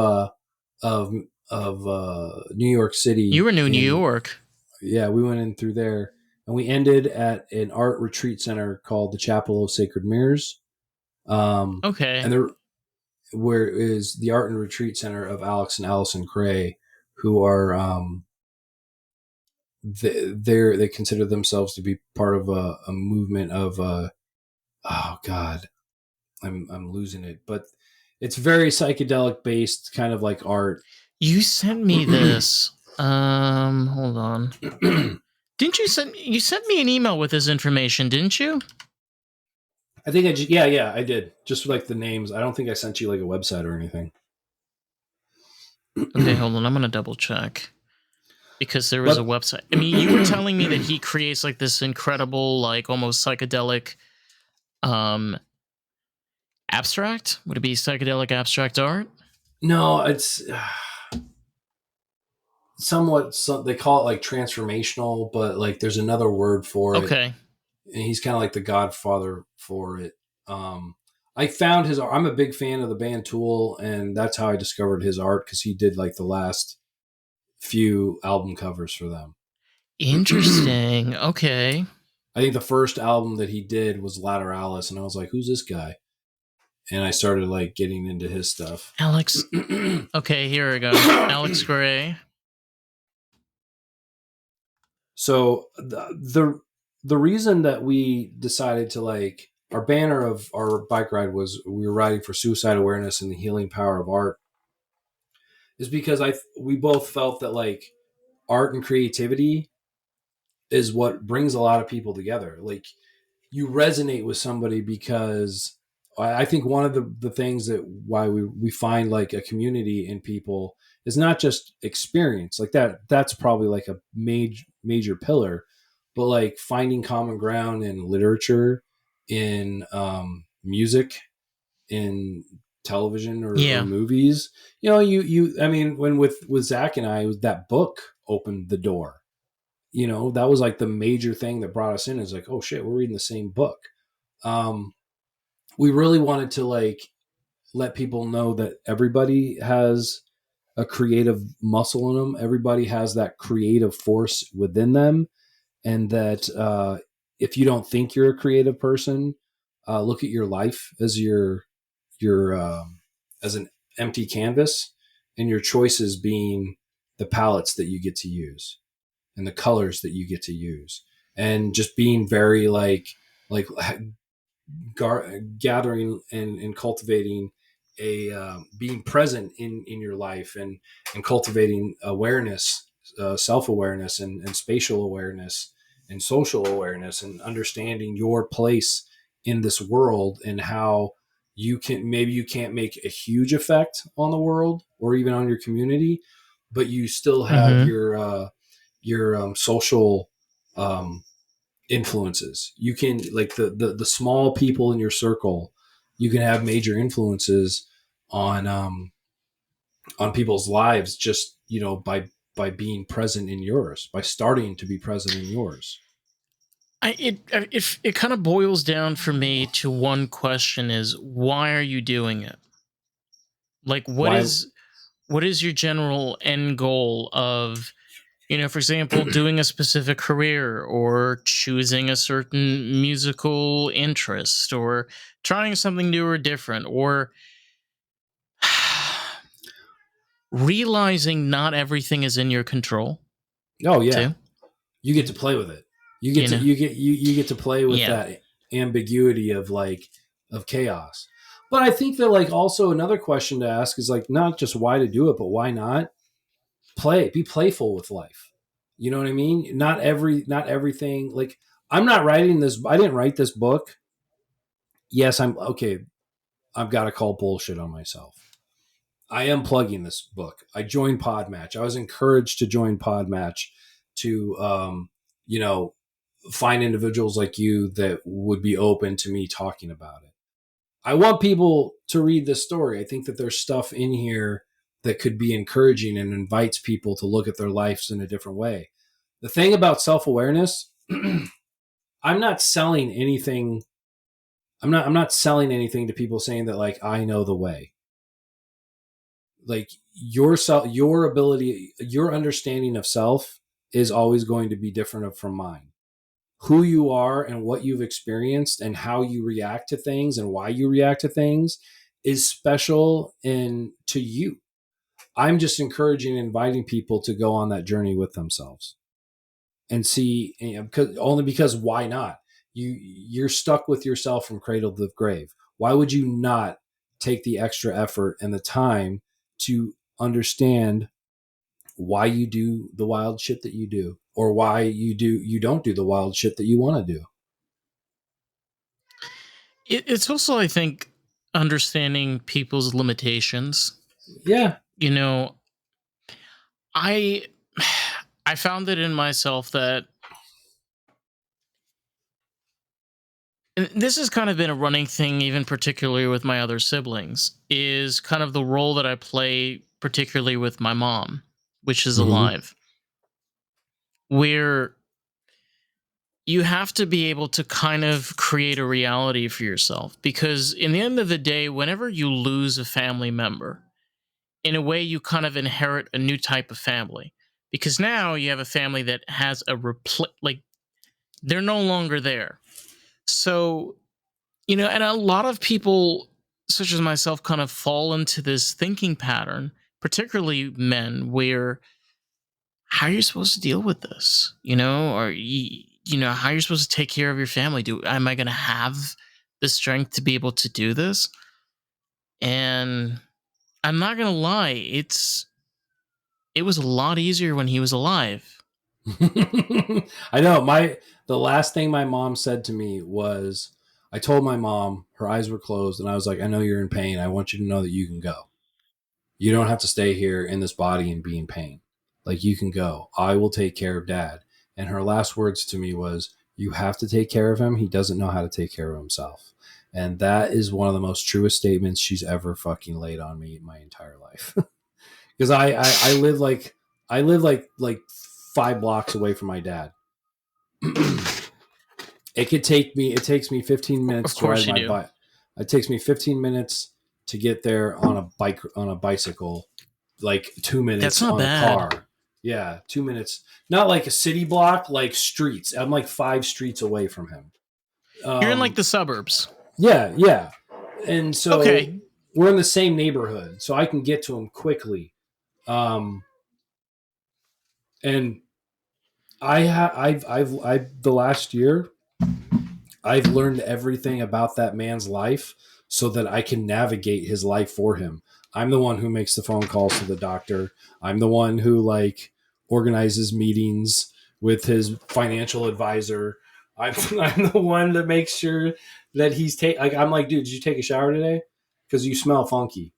New York You City. were New In York. Yeah, we went in through there, and we ended at an art retreat center called the Chapel of Sacred Mirrors. Okay, And there where is the art and retreat center of Alex and Allison Cray, who are they consider themselves to be part of a movement of oh god, I'm losing it, but it's very psychedelic based, kind of like art. you sent me this. Hold on. Didn't you sent me an email with this information? Didn't you? I think I just, yeah, I did, just like the names. I don't think I sent you like a website or anything. Okay, hold on. I'm gonna double check because there was a But website. I mean, you were telling me that he creates like this incredible, like almost psychedelic, um, abstract. Would it be psychedelic abstract art? no, it's they call it like transformational, but like there's another word for it, Okay, and he's kind of like the godfather for it. Um, I found his. I'm a big fan of the band Tool, and that's how I discovered his art, because he did like the last few album covers for them. interesting. Okay, I think the first album that he did was Lateralis, and I was like, "Who's this guy?" And I started like getting into his stuff. Alex. Okay, here we go. Alex Gray. So the reason that we decided to like, our banner of our bike ride was we were riding for suicide awareness and the healing power of art, is because we both felt that like art and creativity is what brings a lot of people together. Like, you resonate with somebody because I think one of the things that why we find like a community in people is not just experience like that's probably like a major pillar, but like finding common ground in literature, in music, in television or Yeah, movies. You know, you I mean, when with Zach and I, that book opened the door. You know, that was like the major thing that brought us in, is like, oh shit, we're reading the same book. um we really wanted to like let people know that everybody has a creative muscle in them. Everybody has that creative force within them, and that if you don't think you're a creative person, look at your life as your as an empty canvas, and your choices being the palettes that you get to use and the colors that you get to use, and just being very like gathering and cultivating a being present in your life, and cultivating awareness, self-awareness, and spatial awareness and social awareness, and understanding your place in this world, and how you can, maybe you can't make a huge effect on the world or even on your community, but you still have Mm-hmm. your social um, influences. You can, like, the small people in your circle, you can have major influences on people's lives, just, by being present in yours, by starting to be present in yours. It kind of boils down for me to one question: is why are you doing it? Like, Why? what is your general end goal of, for example, doing a specific career, or choosing a certain musical interest, or trying something new or different, or realizing not everything is in your control Oh yeah, too. you get to play with it. You get You to know, you get to play with yeah. that ambiguity of, of chaos. But I think that, like, also another question to ask is, like, not just why to do it, but why not be playful with life. You know what I mean? Not everything, like, I'm not writing this. I didn't write this book. Yes, I'm okay. I've got to call bullshit on myself. I am plugging this book. I joined Podmatch. I was encouraged to join Podmatch to, you know, find individuals like you that would be open to me talking about it. I want people to read this story. I think that there's stuff in here that could be encouraging and invites people to look at their lives in a different way. The thing about self-awareness, I'm not selling anything. I'm not selling anything to people saying that, like, I know the way. Like, your ability, your understanding of self is always going to be different from mine. Who you are and what you've experienced and how you react to things and why you react to things is special and to you. I'm just encouraging and inviting people to go on that journey with themselves and see, because why not? You're stuck with yourself from cradle to grave. Why would you not take the extra effort and the time to understand why you do the wild shit that you do, or why you don't do the wild shit that you want to do? It's also, I think, understanding people's limitations. Yeah. You know, I I found it in myself that, and this has kind of been a running thing, even particularly with my other siblings, is kind of the role that I play, particularly with my mom, which is Mm-hmm. alive, where you have to be able to kind of create a reality for yourself. Because in the end of the day, whenever you lose a family member, in a way, you kind of inherit a new type of family. Because now you have a family that has like, they're no longer there. So, and a lot of people, such as myself, kind of fall into this thinking pattern, particularly men, where how are you supposed to deal with this? Or how you're supposed to take care of your family? Am I going to have the strength to be able to do this? And I'm not going to lie, it was a lot easier when he was alive. I know. The last thing my mom said to me was, I told my mom, her eyes were closed, and I was like, I know you're in pain. I want you to know that you can go. You don't have to stay here in this body and be in pain. Like, you can go. I will take care of dad. And her last words to me was, you have to take care of him. He doesn't know how to take care of himself. And that is one of the most truest statements she's ever fucking laid on me my entire life. Because I live like 5 blocks away from my dad. It takes me 15 minutes Of to course ride you my do. bike. It takes me 15 minutes to get there on a bicycle, like 2 That's minutes not on a bad. car. Yeah, 2 minutes. Not like a city block, like streets. I'm like 5 streets away from him. You're in like Um, the suburbs. yeah, yeah. And so Okay. we're in the same neighborhood, so I can get to him quickly. Um, and I've the last year I've learned everything about that man's life so that I can navigate his life for him. I'm the one who makes the phone calls to the doctor. I'm the one who like organizes meetings with his financial advisor. I'm the one that makes sure that he's like I'm like, dude, did you take a shower today? Because you smell funky.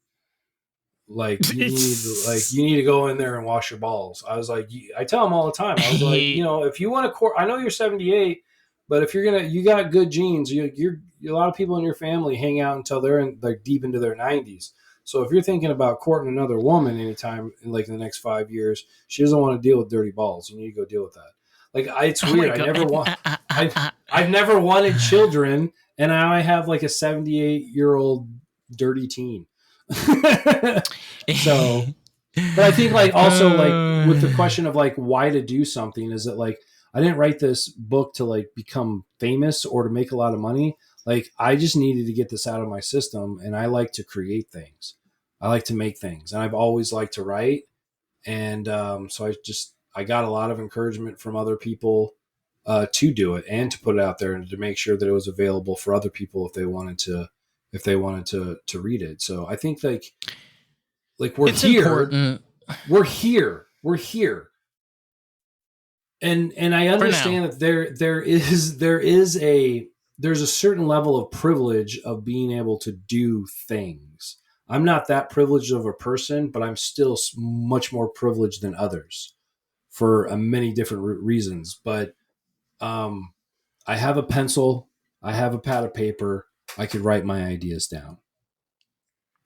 Like you need to go in there and wash your balls. I was like, I tell him all the time. I was like, if you want to court, I know you're 78, but if you got good genes. You're a lot of people in your family hang out until they're deep into their 90s. So if you're thinking about courting another woman anytime in like the next 5 years, she doesn't want to deal with dirty balls. You need to go deal with that. Like it's Oh my weird. god. I've never wanted children, and now I have like a 78-year-old dirty teen. So, but I think like also like with the question of like why to do something is that like I didn't write this book to like become famous or to make a lot of money. Like I just needed to get this out of my system, and I like to create things. I like to make things, and I've always liked to write. And so I got a lot of encouragement from other people to do it and to put it out there and to make sure that it was available for other people if they wanted to read it. So I think like It's important we're here, and I for now. understand that there's a certain level of privilege of being able to do things. I'm not that privileged of a person, but I'm still much more privileged than others for many different reasons. But um, I have a pencil, I have a pad of paper, I could write my ideas down,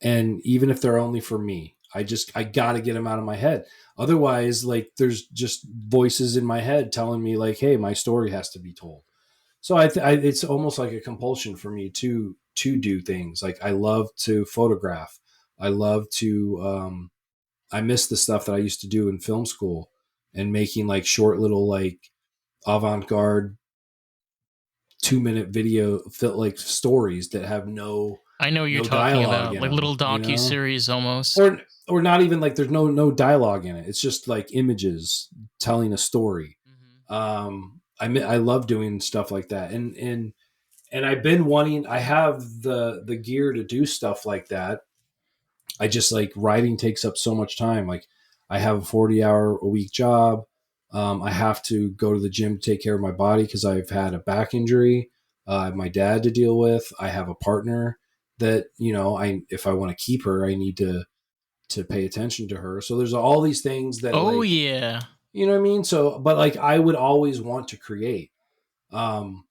and even if they're only for me, I got to get them out of my head. Otherwise, like there's just voices in my head telling me like, hey, my story has to be told. So it's almost like a compulsion for me to do things. Like I love to photograph. I love to I miss the stuff that I used to do in film school and making like short little like avant-garde 2 minute video like stories that have I know what you're no talking dialogue about, in like them, little docu series almost. or not even like there's no dialogue in it. It's just like images telling a story. Mhm. I love doing stuff like that, and I've been wanting. I have the gear to do stuff like that. I just like writing takes up so much time. Like I have a 40-hour a week job. I have to go to the gym to take care of my body because I've had a back injury. I have my dad to deal with. I have a partner that if I want to keep her, I need to pay attention to her. So there's all these things that Oh like yeah. you know what I mean. So, but like I would always want to create. Um,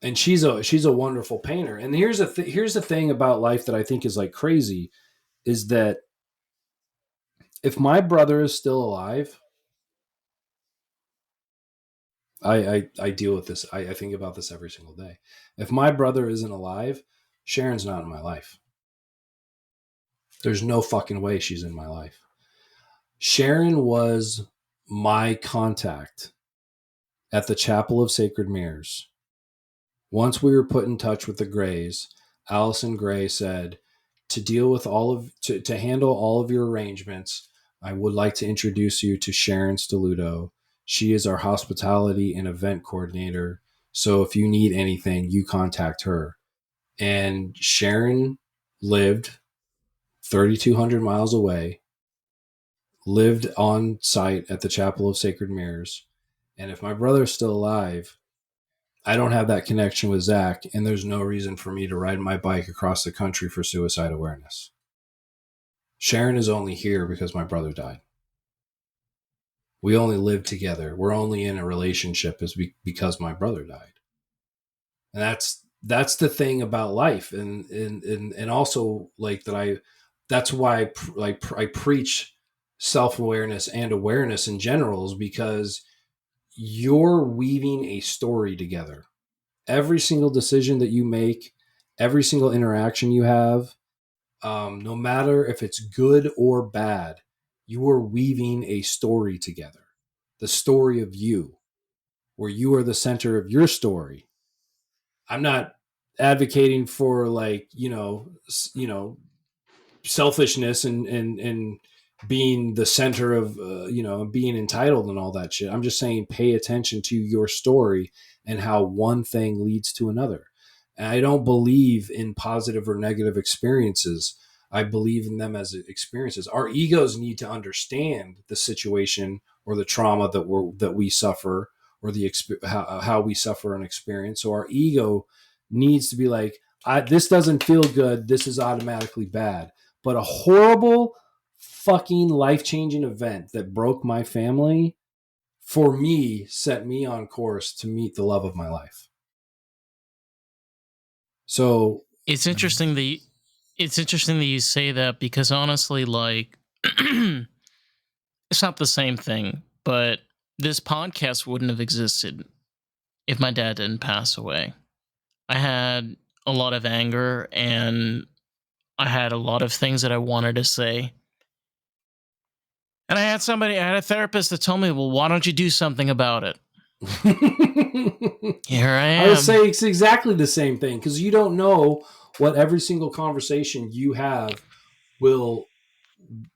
and she's a wonderful painter. And here's the thing about life that I think is like crazy is that if my brother is still alive, I deal with this. I think about this every single day. If my brother isn't alive, Sharon's not in my life. There's no fucking way she's in my life. Sharon was my contact at the Chapel of Sacred Mirrors. Once we were put in touch with the Greys, Allison Gray said, to handle all of your arrangements, I would like to introduce you to Sharon Steluto. She is our hospitality and event coordinator. So if you need anything, you contact her. And Sharon lived 3,200 miles away, lived on site at the Chapel of Sacred Mirrors. And if my brother's still alive, I don't have that connection with Zach, and there's no reason for me to ride my bike across the country for suicide awareness. Sharon is only here because my brother died. We only live together. We're only in a relationship because my brother died. And that's the thing about life, and also like that that's why I preach self-awareness and awareness in general is because you're weaving a story together. Every single decision that you make, every single interaction you have, No matter if it's good or bad, you are weaving a story together. The story of you, where you are the center of your story. I'm not advocating for like, selfishness and being the center of being entitled and all that shit. I'm just saying pay attention to your story and how one thing leads to another. And I don't believe in positive or negative experiences. I believe in them as experiences. Our egos need to understand the situation or the trauma that we suffer, or the how we suffer an experience. So our ego needs to be like, this doesn't feel good. This is automatically bad. But a horrible fucking life-changing event that broke my family, for me, set me on course to meet the love of my life. So It's interesting that you say that, because honestly, like, it's not the same thing, but this podcast wouldn't have existed if my dad didn't pass away. I had a lot of anger, and I had a lot of things that I wanted to say. And I had a therapist that told me, well, why don't you do something about it? Here I I would am. say it's exactly the same thing, because you don't know what every single conversation you have will,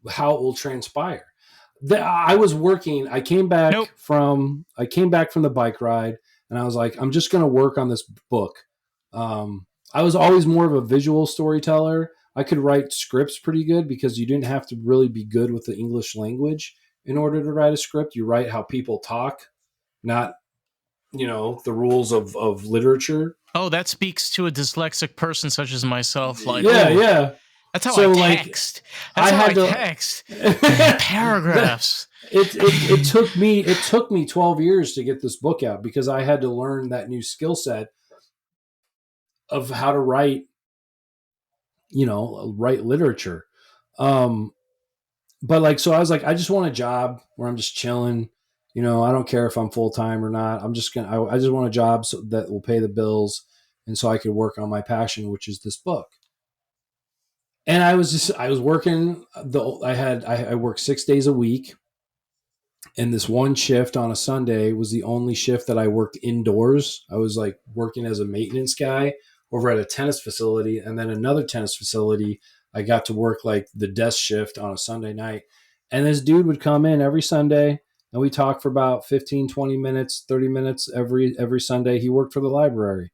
how it will transpire. I was working. Nope. I came back from the bike ride, and I was like, I'm just going to work on this book. I was always more of a visual storyteller. I could write scripts pretty good, because you didn't have to really be good with the English language in order to write a script. You write how people talk, not the rules of literature. Oh, that speaks to a dyslexic person such as myself. Like, Yeah, oh, yeah. that's how I So like, text. I That's how I had to. text. Paragraphs. It took me 12 years to get this book out, because I had to learn that new skill set of how to write, write literature. Um, but like, so I was like, I just want a job where I'm just chilling. I don't care if I'm full time or not. I just want a job that will pay the bills, and so I could work on my passion, which is this book. And I was working I worked 6 days a week, and this one shift on a Sunday was the only shift that I worked indoors. I was like working as a maintenance guy over at a tennis facility, and then another tennis facility. I got to work like the desk shift on a Sunday night. And this dude would come in every Sunday, and we talked for about 15, 20 minutes, 30 minutes every Sunday. He worked for the library.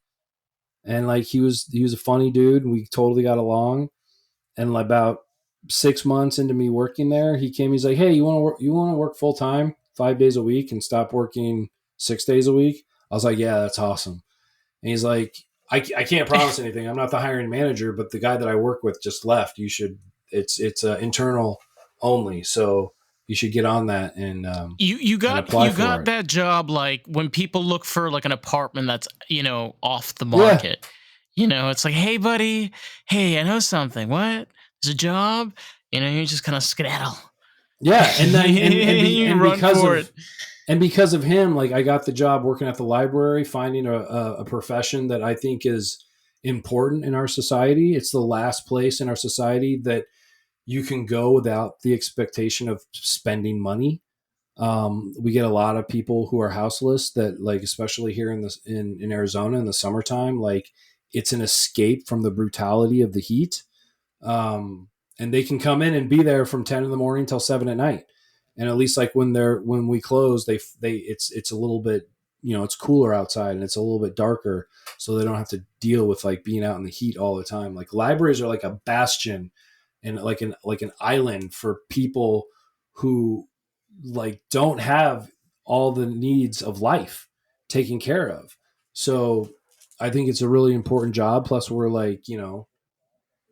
And like he was a funny dude, and we totally got along. And about 6 months into me working there, he came. He's like, "Hey, you want to work full time, 5 days a week, and stop working 6 days a week?" I was like, "Yeah, that's awesome." And he's like, I can't promise anything. I'm not the hiring manager, but the guy that I work with just left. You should. It's internal only, so you should get on that and apply You for got it." that job, like when people look for like an apartment that's off the Yeah, market. It's like, hey buddy, hey, I know something. What? There's a job. You just kind of skedaddle. yeah, and then You run for it. and because of him, like I got the job working at the library, finding a profession that I think is important in our society. It's the last place in our society that you can go without the expectation of spending money. We get a lot of people who are houseless that, like, especially here in Arizona in the summertime, like it's an escape from the brutality of the heat. um, and they can come in and be there from 10 in the morning till 7 at night. And at least like when we close, it's a little bit, it's cooler outside and it's a little bit darker, so they don't have to deal with like being out in the heat all the time. Like libraries are like a bastion and like an island for people who like don't have all the needs of life taken care of. So I think it's a really important job. Plus we're like,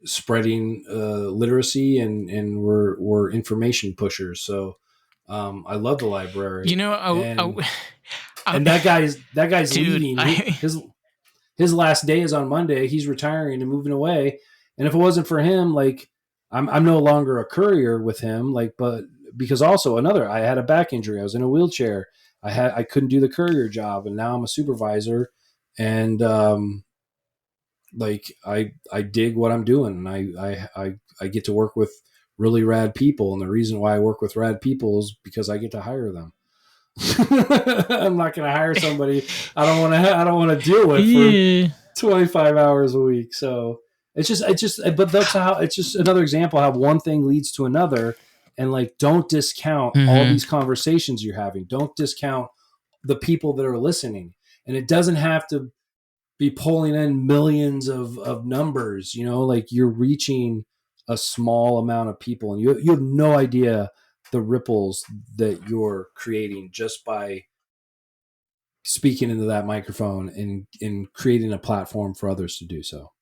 spreading literacy, and we're information pushers. So I love the You library, know, and I, that guy's dude, leaving. His last day is on Monday. He's retiring and moving away. And if it wasn't for him, like I'm no longer a courier with him. Like, but because also I had a back injury. I was in a wheelchair. I couldn't do the courier job, and now I'm a supervisor, and like I dig what I'm doing, and I get to work with really rad people, and the reason why I work with rad people is because I get to hire them. I'm not going to hire somebody I don't want to deal with for Yeah. 25 hours a week. So but that's how it's just another example how one thing leads to another. And like, don't discount all Mm-hmm. these conversations you're having. Don't discount the people that are listening. And it doesn't have to be pulling in millions of numbers, like you're reaching a small amount of people, and you have no idea the ripples that you're creating just by speaking into that microphone and creating a platform for others to do so.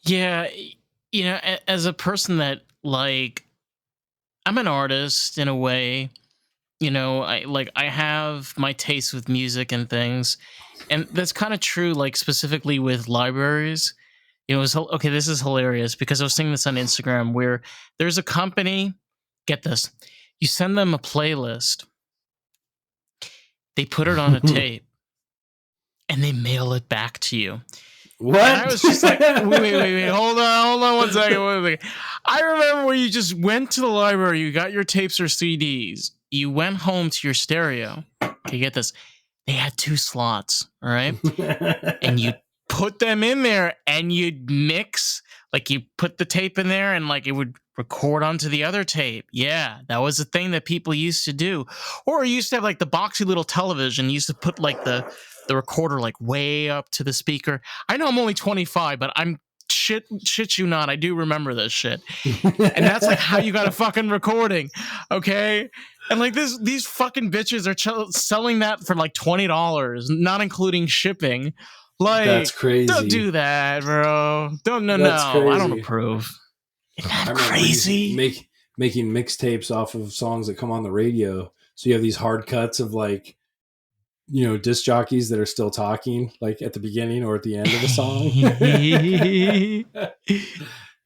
Yeah. As a person that, like, I'm an artist in a way, I have my taste with music and things. And that's kind of true, like, specifically with libraries. Okay, this is hilarious because I was seeing this on Instagram where there's a company, get this, you send them a playlist, they put it on a tape, and they mail it back to you. And I What? was just like, wait, hold on one second, I remember when you just went to the library, you got your tapes or CDs, you went home to your stereo. Okay, get this. They had 2 slots, all right? And you put them in there and you'd mix, like you put the tape in there and like it would record onto the other tape. Yeah, that was a thing that people used to do. Or you used to have like the boxy little television. You used to put like the recorder like way up to the speaker. I know I'm only 25, but I'm shit you not. I do remember this shit. And that's like how you got a fucking recording. Okay. And like these fucking bitches are selling that for like $20, not including shipping. That's Like, don't crazy. do that, bro. Don't That's no. I don't crazy. approve. Isn't I that remember crazy? making mixtapes off of songs that come on the radio. So you have these hard cuts of like, disc jockeys that are still talking, like at the beginning or at the end of the song.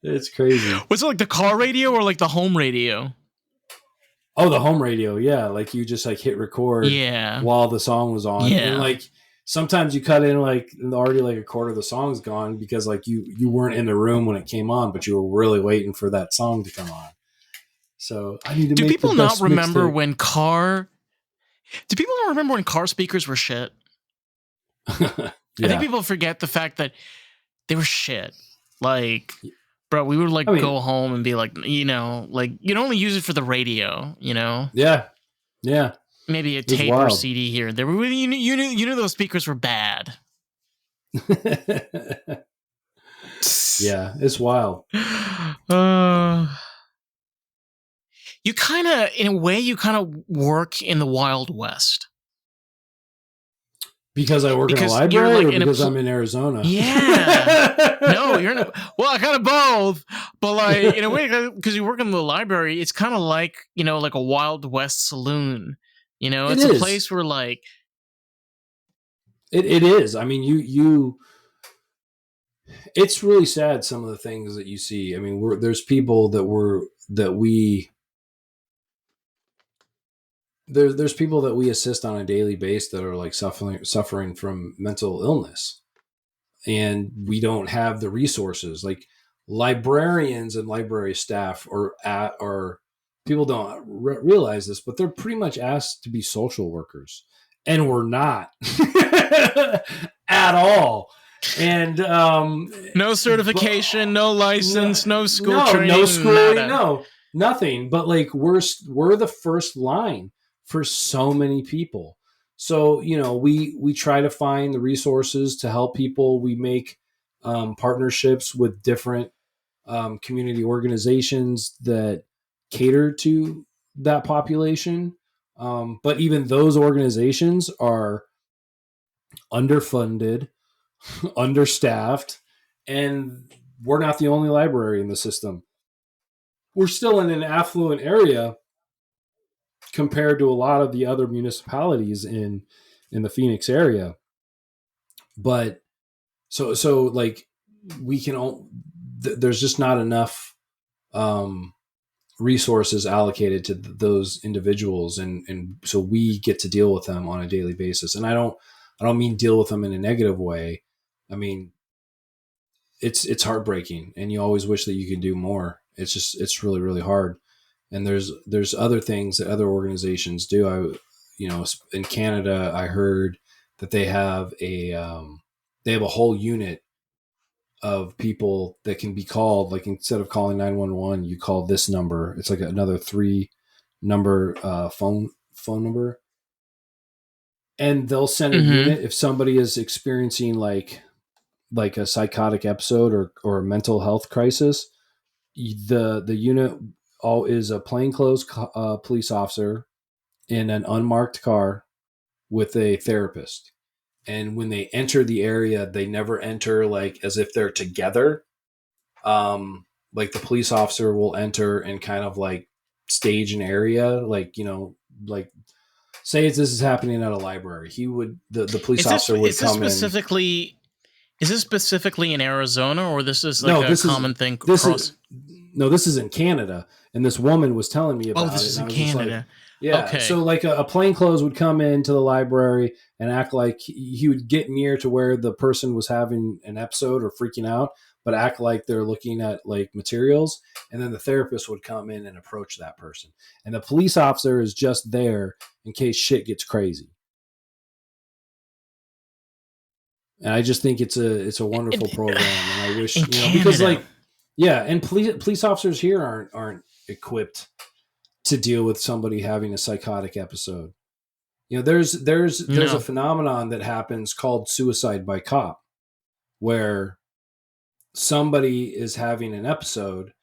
It's crazy. Was it like the car radio or like the home radio? Oh, the home radio, yeah. Like you just like hit record Yeah. while the song was on, and Yeah. like sometimes you cut in like already like a quarter of the song's gone because like you weren't in the room when it came on, but you were really waiting for that song to come on. So I need to Do make the people not best remember mixtape. when car do people not remember when car speakers were shit? I think Yeah, people forget the fact that they were shit. Like, bro, we would I like mean, go home and be like, like you'd only use it for the radio, yeah, yeah. maybe a It was tape or wild. CD here. There were you knew those speakers were bad. Yeah, it's wild. Uh, you kind of, in a way, you kind of work in the Wild West Because I work in a because you're library like or in a because I'm in Arizona? yeah. No, you're not. Well, kind of both, but like in a way, because you work in the library, it's kind of like like a Wild West saloon. It It's a is. place where like It is. I mean, you it's really sad some of the things that you see. I mean, there's people there's people that we assist on a daily basis that are like suffering from mental illness, and we don't have the resources. Like librarians and library staff are people don't realize this, but they're pretty much asked to be social workers, and we're not at all. And no but certification, no no, license, no school no training, schooling, nada. no nothing. But like we're the first line for so many people. So we try to find the resources to help people. We make partnerships with different community organizations that cater to that population. But even those organizations are underfunded, understaffed, and we're not the only library in the system. We're still in an affluent area compared to a lot of the other municipalities in the Phoenix area. But so like we can all, there's just not enough um, resources allocated to those individuals, and so we get to deal with them on a daily basis. And I don't mean deal with them in a negative way. I mean it's heartbreaking, and you always wish that you could do more. It's really really hard. And there's other things that other organizations do. In Canada, I heard that they have a whole unit of people that can be called. Like instead of calling 911, you call this number. It's like another three number phone number, and they'll send a Mm-hmm. unit if somebody is experiencing like a psychotic episode or a mental health crisis. The unit all is a plainclothes police officer in an unmarked car with a therapist. And when they enter the area, they never enter like as if they're together. Like the police officer will enter and kind of like stage an area, like like say this is happening at a library. The police officer would Is this come in. specifically in Arizona, or this is like No, a this is common thing this is across? no, this is in Canada, and this woman was telling me Oh, about this it, is and I in was just like, Canada. yeah. Okay. So like a plainclothes would come into the library and act like he would get near to where the person was having an episode or freaking out, but act like they're looking at like materials, and then the therapist would come in and approach that person, and the police officer is just there in case shit gets crazy. And I just think it's a In, wonderful program, and I wish in because Canada. like yeah, and police officers here aren't equipped to deal with somebody having a psychotic episode. There's a No. phenomenon that happens called suicide by cop, where somebody is having an episode,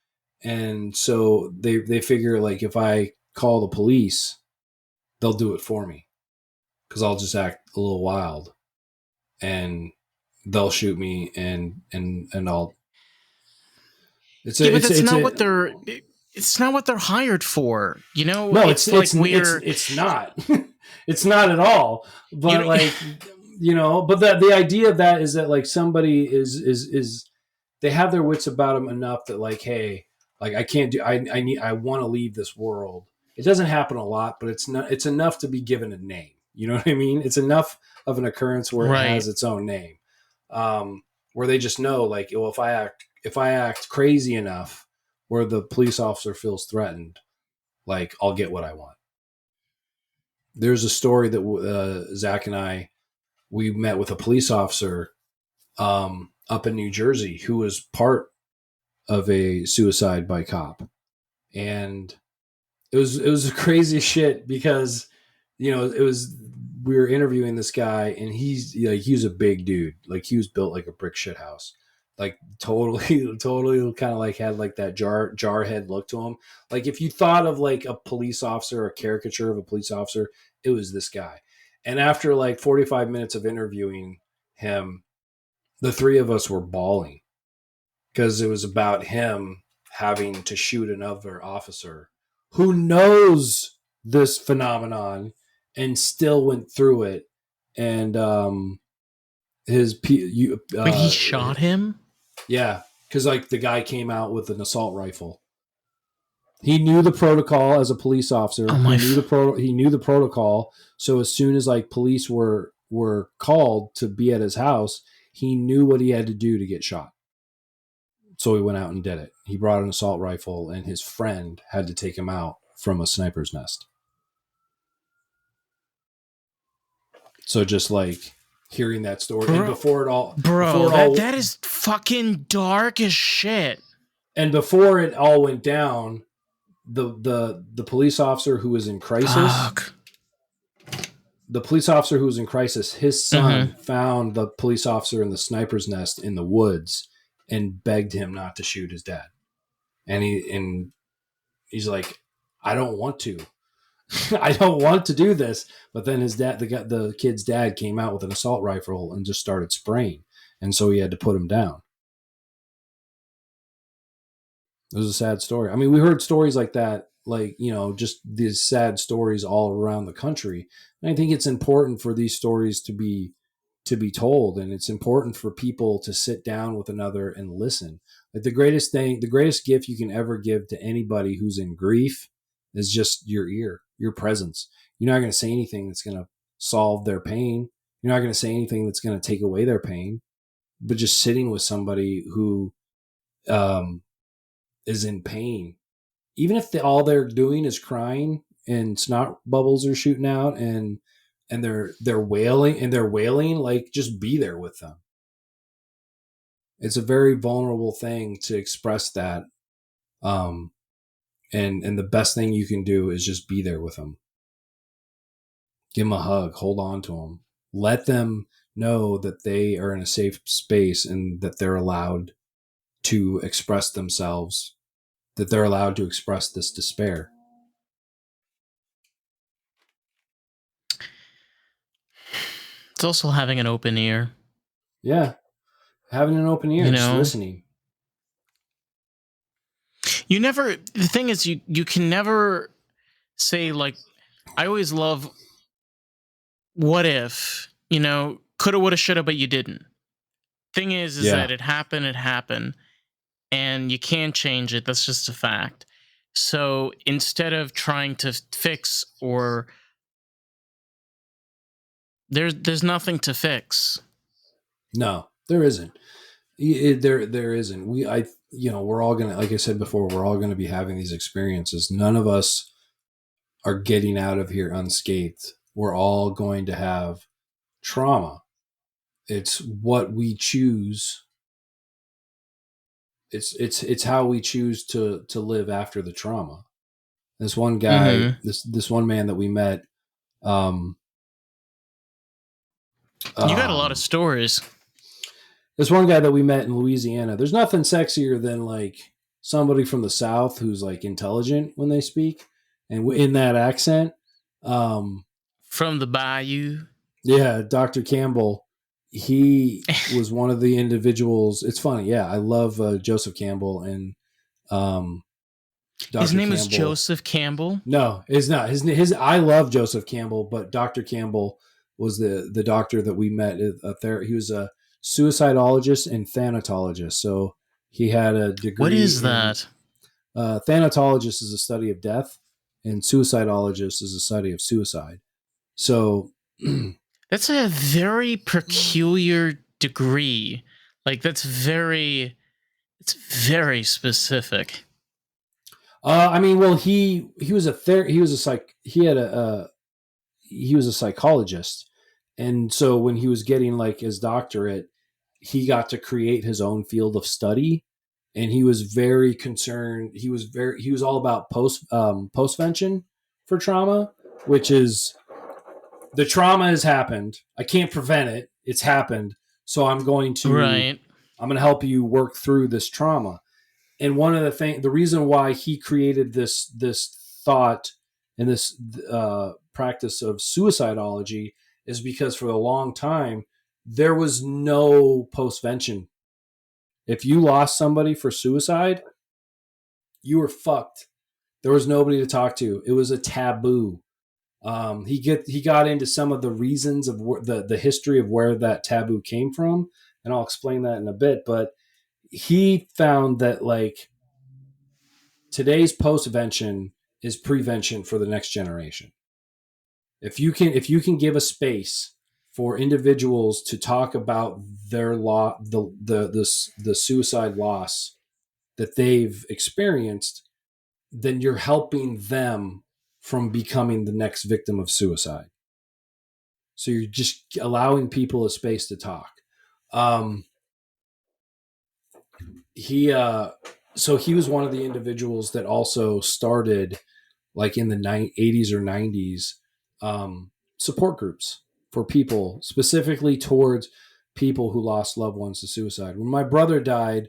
and so they figure like if I call the police, they'll do it for me because I'll just act a little wild, and they'll shoot me, and I'll it's Yeah, a but it's that's it's not a what they're. It's not what they're hired for. You know, no, it's like we're. it's not. It's not at all. But You. like, but the idea of that is that like somebody is they have their wits about them enough that like, hey, like I can't do I want to leave this world. It doesn't happen a lot, but it's enough to be given a name. You know what I mean? It's enough of an occurrence where it Right. has its own name. Where they just know like, well, if I act crazy enough where the police officer feels threatened, like I'll get what I want. There's a story that Zach and we met with a police officer up in New Jersey who was part of a suicide by cop, and it was the craziest shit because it was we were interviewing this guy, and he was a big dude, like he was built like a brick shit house, like totally totally kind of like had like that jarhead look to him. Like if you thought of like a police officer, a caricature of a police officer, it was this guy. And after like 45 minutes of interviewing him, the three of us were bawling because it was about him having to shoot another officer who knows this phenomenon and still went through it. And Wait, he shot him. yeah, because like the guy came out with an assault rifle. He knew the protocol as a police Oh officer. my. He knew the protocol. So as soon as like police were called to be at his house, he knew what he had to do to get shot. So he went out and did it. He brought an assault rifle, and his friend had to take him out from a sniper's nest. So just like hearing that story, and Bro, that is fucking dark as shit. before it all went down, the police officer who was in crisis, Fuck. his son found the police officer in the sniper's nest in the woods and begged him not to shoot his dad. And he's like, I don't want to. I don't want to do this. But then his dad, the kid's dad, came out with an assault rifle and just started spraying, and so he had to put him down. It was a sad story. I mean, we heard stories like that, like, just these sad stories all around the country. And I think it's important for these stories to be told, and it's important for people to sit down with another and listen. Like the greatest gift you can ever give to anybody who's in grief is just your ear, your presence. You're not going to say anything that's going to solve their pain. You're not going to say anything that's going to take away their pain. but just sitting with somebody who um, is in pain, even if all they're doing is crying and snot bubbles are shooting out, and they're wailing, like, just be there with them. It's a very vulnerable thing to express that. Um, and the best thing you can do is just be there with them. Give them a hug, hold on to them, let them know that they are in a safe space and that they're allowed to express themselves, that they're allowed to express this despair. It's also having an open ear. Yeah, having an open ear, You just know, listening. you never. The thing is, you can never say like. I always love what if, coulda, woulda, shoulda, but you didn't. Thing is Yeah, that it happened, and you can't change it. That's just a fact. So instead of trying to fix, or there's nothing to fix. no, there isn't. There isn't. We're all gonna, like I said before, we're all gonna be having these experiences. None of us are getting out of here unscathed. We're all going to have trauma. It's what we choose. It's how we choose to live after the trauma. This one guy, Mm-hmm. this one man that we met, um, You got a lot of um, stories. this one guy that we met in Louisiana. There's nothing sexier than like somebody from the South who's like intelligent when they speak and in that accent. Um, From the bayou. yeah, Dr. Campbell. He was one of the individuals. It's funny. Yeah, I love Joseph Campbell and um, His Dr. name is Campbell. Joseph Campbell. No, it's not. His I love Joseph Campbell, but Dr. Campbell was the doctor that we met there. He was a suicidologist and thanatologist. So he had a What degree is in that? thanatologist is a study of death, and suicidologist is a study of suicide. So That's a very peculiar degree. Like it's very specific. I mean, well, he was he was a psych he had he was a psychologist, and so when he was getting like his doctorate, he got to create his own field of study, and he was very concerned. He was all about postvention for trauma, which is the trauma has happened. I can't prevent it. It's happened. So Right. I'm going to help you work through this trauma. And one of the reason why he created this thought and this practice of suicidology is because for a long time there was no postvention. If you lost somebody for suicide, you were fucked. There was nobody to talk to. It was a taboo. He got into some of the reasons of the history of where that taboo came from, and I'll explain that in a bit. But he found that like today's postvention is prevention for the next generation. If you can give a space for individuals to talk about their the suicide loss that they've experienced, then you're helping them from becoming the next victim of suicide. So you're just allowing people a space to talk. Um, he so he was one of the individuals that also started like in the 80s or 90s support groups for people, specifically towards people who lost loved ones to suicide. When my brother died,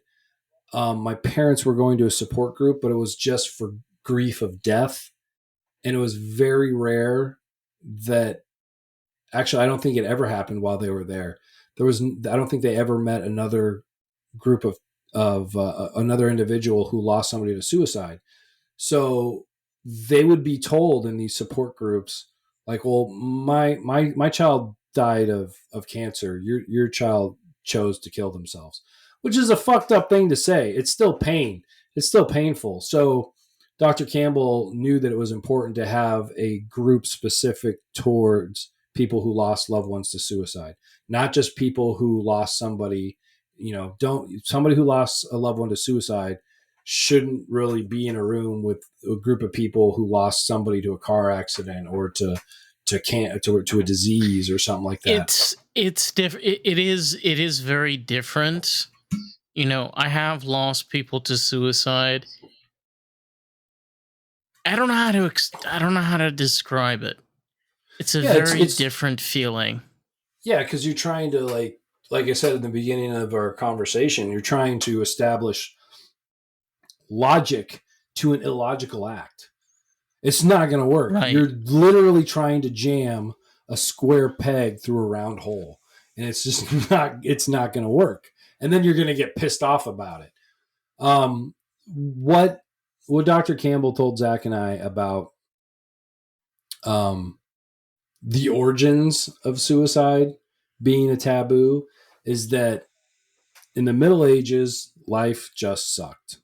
my parents were going to a support group, but it was just for grief of death. And it was very rare that actually, I don't think it ever happened while they were there. I don't think they ever met another group of another individual who lost somebody to suicide. So they would be told in these support groups, like, well, my child died of cancer. Your child chose to kill themselves, which is a fucked up thing to say. It's still pain. It's still painful. So Dr. Campbell knew that it was important to have a group specific towards people who lost loved ones to suicide, not just people who lost somebody don't somebody who lost a loved one to suicide shouldn't really be in a room with a group of people who lost somebody to a car accident or to a disease or something like that. It's different. It is very different. I have lost people to suicide. I don't know how to I don't know how to describe it. It's a Yeah, very it's different feeling. yeah, because you're trying to like I said at the beginning of our conversation, you're trying to establish logic to an illogical act. It's not going to work. Right. You're literally trying to jam a square peg through a round hole, and it's just not. It's not going to work. And then you're going to get pissed off about it. What Dr. Campbell told Zach and I about um, the origins of suicide being a taboo is that in the Middle Ages, life just sucked.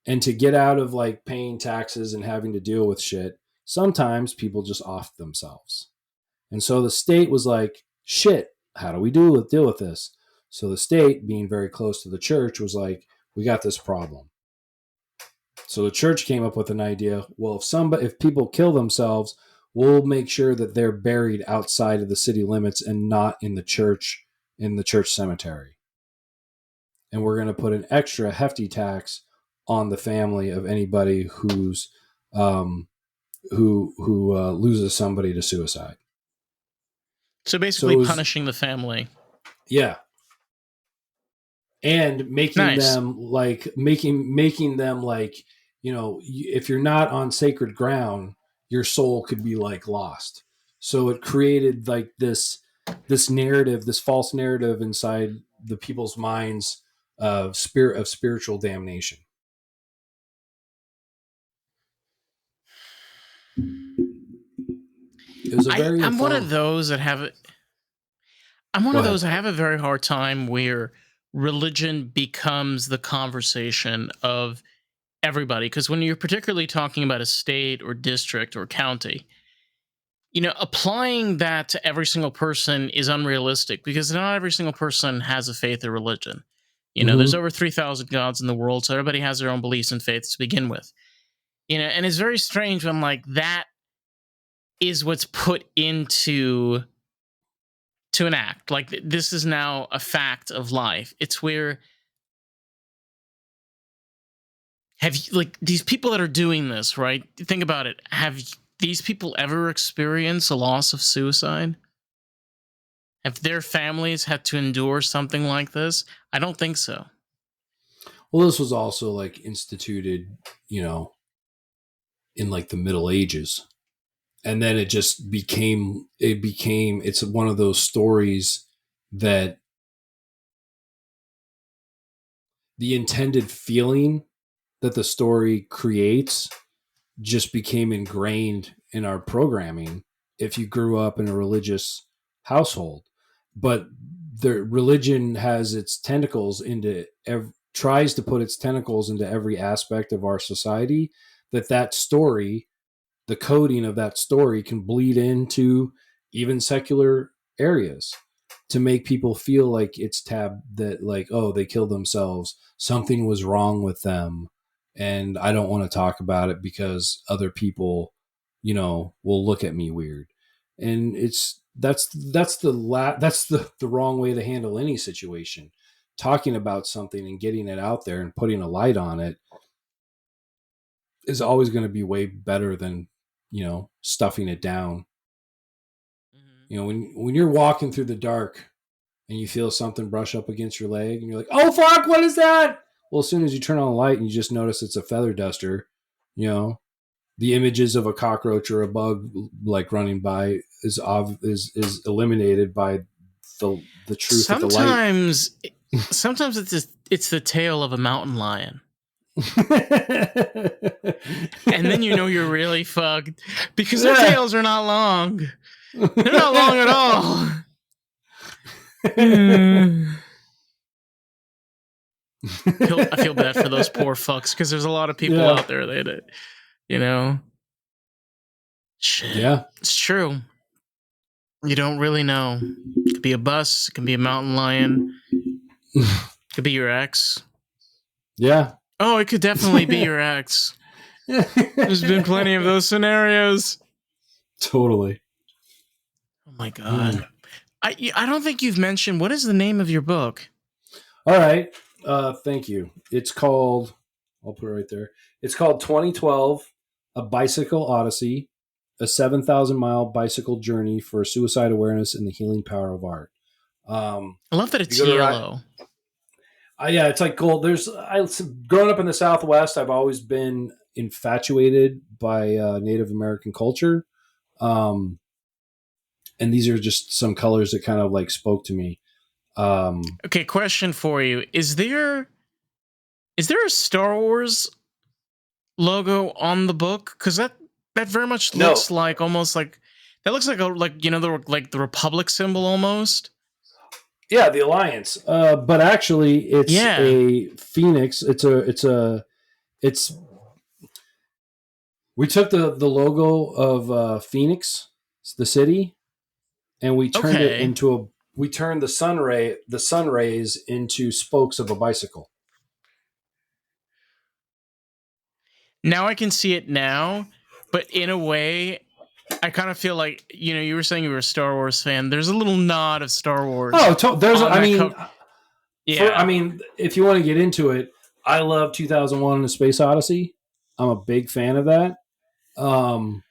And to get out of like paying taxes and having to deal with shit, sometimes people just off themselves. And so the state was like, shit, how do we deal with this? So the state, being very close to the church, was like, we got this problem. So the church came up with an idea. Well, if people kill themselves, we'll make sure that they're buried outside of the city limits and not in the church cemetery. And we're going to put an extra hefty tax on the family of anybody who's who loses somebody to suicide. So So basically, it was, punishing the family. yeah, and making Nice. them like making them like, if you're not on sacred ground, your soul could be like lost. So it created like this narrative, this false narrative inside the people's minds of spiritual damnation. It was a very I'm one of informed. those that have. I'm one Go of ahead. those that have a very hard time where religion becomes the conversation of everybody. Because when you're particularly talking about a state or district or county, applying that to every single person is unrealistic because not every single person has a faith or religion. There's Mm-hmm. over 3,000 gods in the world, so everybody has their own beliefs and faiths to begin with. And it's very strange when like that is what's put into to an act. Like this is now a fact of life. It's where have you like these people that are doing this, right? Think about it. Have these people ever experienced a loss of suicide? Have their families had to endure something like this? I don't think so. Well, this was also like instituted, in like the Middle Ages, and then it's one of those stories that the intended feeling that the story creates just became ingrained in our programming if you grew up in a religious household. But the religion has its tentacles tries to put its tentacles into every aspect of our society, that story, the coding of that story can bleed into even secular areas to make people feel like it's that like, oh, they killed themselves, something was wrong with them, and I don't want to talk about it because other people, will look at me weird. And that's the wrong way to handle any situation. Talking about something and getting it out there and putting a light on it is always going to be way better than, stuffing it down. Mhm. When you're walking through the dark and you feel something brush up against your leg and you're like, oh fuck, what is that? Well, as soon as you turn on the light and you just notice it's a feather duster, the images of a cockroach or a bug like running by is eliminated by the truth of the light. Sometimes, sometimes it's the tail of a mountain lion, and then you're really fucked because their Yeah. tails are not long. They're not long at all. Hmm. I feel bad for those poor fucks because there's a lot of people Yeah. out there that, you know, shit. Yeah. It's true. You don't really know. It could be a bus. It can be a mountain lion. Could be your ex. Yeah. Oh, it could definitely be your ex. There's been plenty of those scenarios. Totally. Oh my god. I don't think you've mentioned what is the name of your book. All right. Thank you. It's called, I'll put it right there. It's called 2012, A Bicycle Odyssey, a 7,000-mile bicycle journey for suicide awareness and the healing power of art. I love that If you it's go to yellow. yeah, it's like gold. Growing up in the Southwest, I've always been infatuated by Native American culture. Um, and these are just some colors that kind of like spoke to me. Okay, question for you. Is there a Star Wars logo on the book? Because that very much no, looks like almost like that looks like the Republic symbol almost. yeah, the Alliance. But actually, it's Yeah. a phoenix. It's. We took the logo of Phoenix, the city, and we turned it Okay. into a. We turned the sun rays into spokes of a bicycle. Now I can see it now, but in a way, I kind of feel like you were saying you were a Star Wars fan. There's a little nod of Star Wars Oh, there's. on I that mean, cover. Yeah. if you want to get into it, I love 2001: A Space Odyssey. I'm a big fan of that. Um,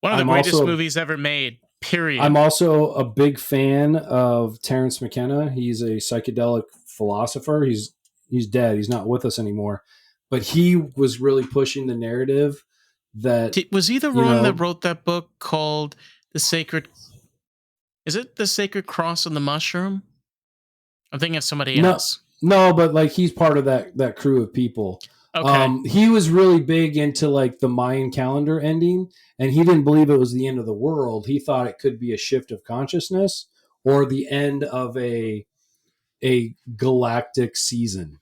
One of the I'm greatest also movies ever made. I'm Period. also a big fan of Terence McKenna. He's a psychedelic philosopher. He's dead. He's not with us anymore. But he was really pushing the narrative that Was he the you one that know wrote that book called The Sacred? Is it The Sacred Cross and the Mushroom? I'm thinking of somebody no else. no, but like he's part of that crew of people. Okay. He was really big into like the Mayan calendar ending, and he didn't believe it was the end of the world. He thought it could be a shift of consciousness or the end of a galactic season.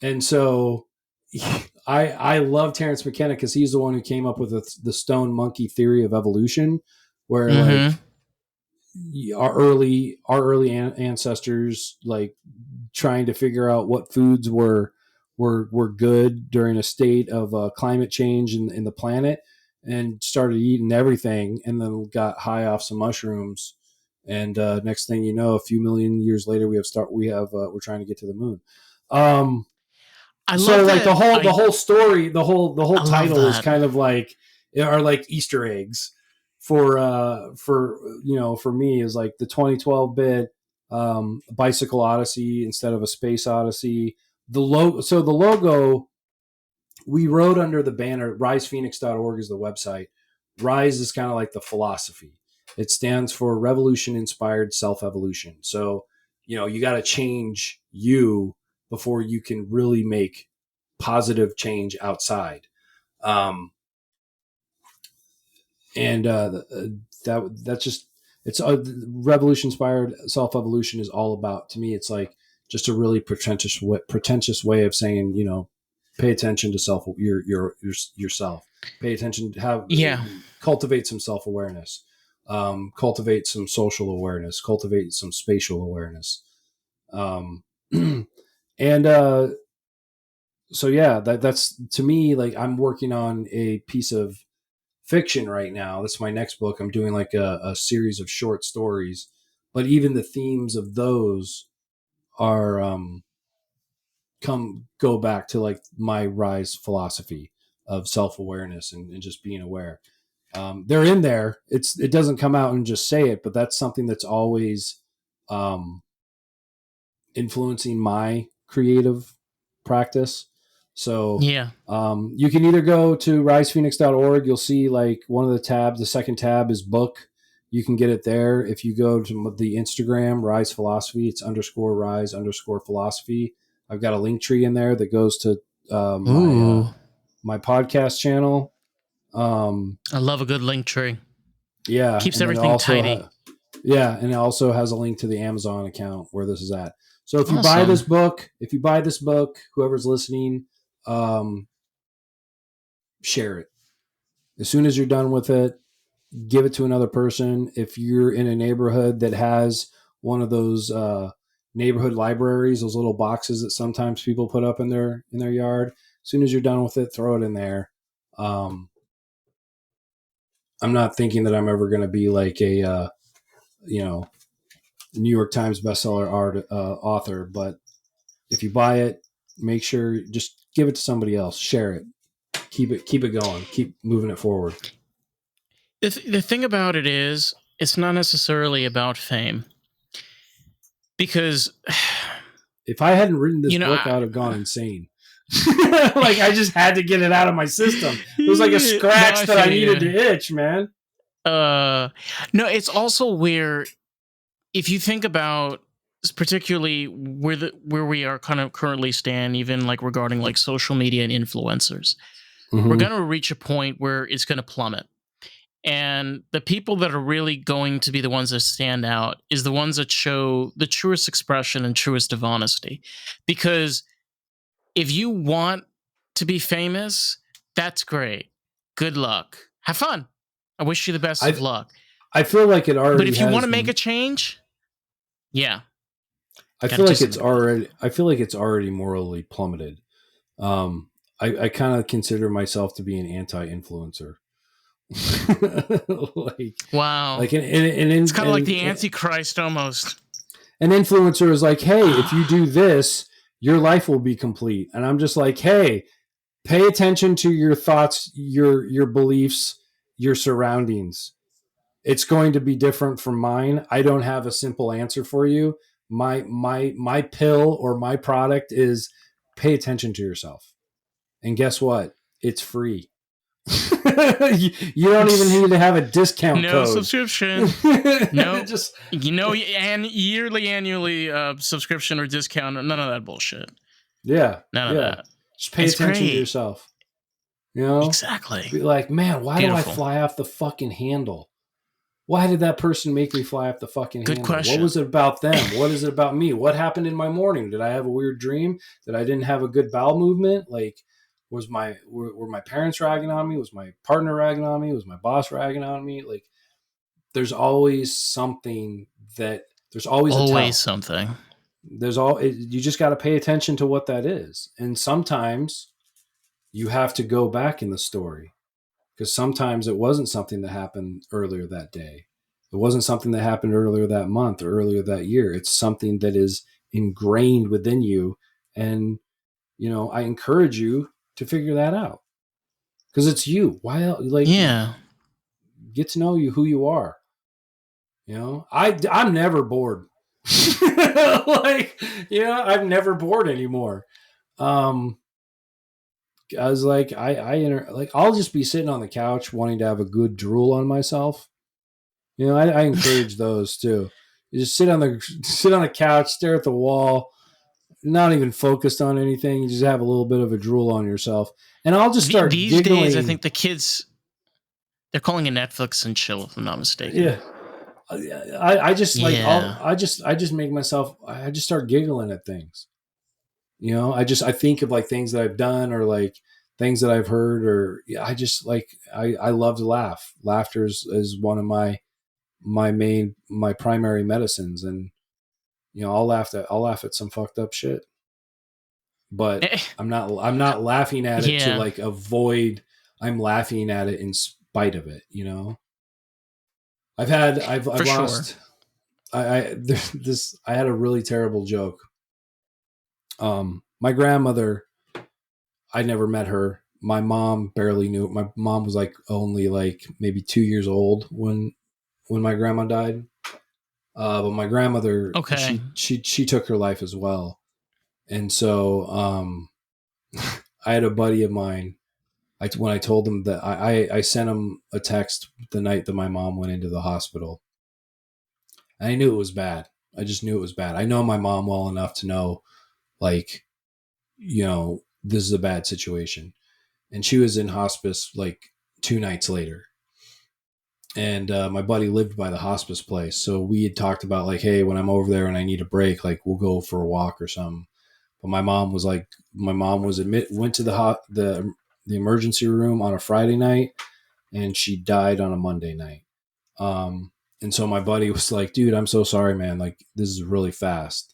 And so I love Terence McKenna because he's the one who came up with the stone monkey theory of evolution, where Mm-hmm. like our early ancestors like trying to figure out what foods were good during a state of climate change in the planet, and started eating everything, and then got high off some mushrooms, and next thing you know, a few million years later, we're trying to get to the moon. Um, I so love like the that. whole story, the whole I love title is that. kind of like are like Easter eggs for me is like the 2012 bit bicycle odyssey instead of a space odyssey. The logo we wrote under the banner risephoenix.org is the website. Rise is kind of like the philosophy. It stands for revolution inspired self evolution. So you got to change you before you can really make positive change outside. Um, and that's just it's revolution inspired self evolution is all about. To me, it's like just a really pretentious way of saying pay attention to yourself. Pay attention to how Yeah. cultivate some self awareness. Cultivate some social awareness. Cultivate some spatial awareness. Um, and so yeah, that's to me like I'm working on a piece of fiction right now. That's my next book. I'm doing like a series of short stories, but even the themes of those are come go back to like my rise philosophy of self awareness and just being aware. They're in there. It doesn't come out and just say it, but that's something that's always um, influencing my creative practice. So Yeah. you can either go to risephoenix.org. You'll see like one of the tabs. The second tab is book. You can get it there. If you go to the Instagram, Rise Philosophy, it's _rise_philosophy. I've got a link tree in there that goes to Ooh. my podcast channel. Um, I love a good link tree. yeah, Keeps and then everything tidy. it also has a link to the Amazon account where this is at. So Awesome. if you buy this book, whoever's listening, um, share it. As soon as you're done with it, give it to another person. If you're in a neighborhood that has one of those neighborhood libraries, those little boxes that sometimes people put up in their yard. As soon as you're done with it, throw it in there. Um, I'm not thinking that I'm ever going to be like a you know, New York Times bestseller author, but if you buy it, make sure just give it to somebody else, share it, keep it going, keep moving it forward. The thing about it is, it's not necessarily about fame, because If I hadn't written this you know, book, I would have gone insane. Like I just had to get it out of my system. It was like a scratch I that I feel needed you. to itch, man. No, it's also where, if you think about, particularly where we are kind of currently stand, even like regarding like social media and influencers, we're Mm-hmm. going to reach a point where it's going to plummet. And the people that are really going to be the ones that stand out is the ones that show the truest expression and truest of honesty. Because if you want to be famous, that's great. Good luck. Have fun. I wish you the best of I luck. I feel like it But already if you want has. to make a change, yeah, I gotta feel do like it's something about it. already. I feel like it's already morally plummeted. Um, I kind of consider myself to be an anti-influencer. like Wow. like It's kind of like the Antichrist almost. an influencer is like, hey, if you do this, your life will be complete. And I'm just like, hey, pay attention to your thoughts, your beliefs, your surroundings. It's going to be different from mine. I don't have a simple answer for you. My pill or my product is pay attention to yourself. And guess what? It's free. You don't even need to have a discount No code. subscription. No. Just and annually subscription or discount. None of that bullshit. yeah, None of yeah. that. Just pay It's attention to great. yourself. You know? Exactly. Be like, man, why do I Beautiful. fly off the fucking handle? Why did that person make me fly off the fucking Good handle? What question. was it about them? What is it about me? What happened in my morning? Did I have a weird dream? Did I didn't have a good bowel movement? Like, were my parents ragging on me? Was my partner ragging on me? Was my boss ragging on me? Like, there's always something that there's always a Always tell. something. You just got to pay attention to what that is. And sometimes you have to go back in the story, because sometimes it wasn't something that happened earlier that day. It wasn't something that happened earlier that month or earlier that year. It's something that is ingrained within you. And, I encourage you to figure that out, because it's you. Why, like, Yeah. get to know you, who you are. I'm never bored. Like, I'm never bored anymore. I was like, I'll just be sitting on the couch wanting to have a good drool on myself. I encourage those too. You just sit on the couch, stare at the wall, not even focused on anything. You just have a little bit of a drool on yourself, and I'll just start These days, I giggling. think the kids, they're calling it Netflix and chill, if I'm not mistaken. Yeah, I just like Yeah. I just make myself. I just start giggling at things. I think of like things that I've done or like things that I've heard, or I just like I love to laugh. Laughter is one of my primary medicines, and I'll laugh at some fucked up shit, but I'm not laughing at it to Yeah. like avoid. I'm laughing at it in spite of it. I've For sure. lost. I had a really terrible joke. My grandmother, I never met her. My mom barely knew. My mom was like only like maybe 2 years old when my grandma died. But my grandmother, Okay. she took her life as well. And so I had a buddy of mine. When I told him that I sent him a text the night that my mom went into the hospital. And I knew it was bad. I just knew it was bad. I know my mom well enough to know, like, this is a bad situation. And she was in hospice like 2 nights later. And my buddy lived by the hospice place, so we had talked about like, hey, when I'm over there and I need a break, like we'll go for a walk or something. But my mom went to the emergency room on a Friday night, and she died on a Monday night. And so my buddy was like, dude, I'm so sorry, man. Like, this is really fast.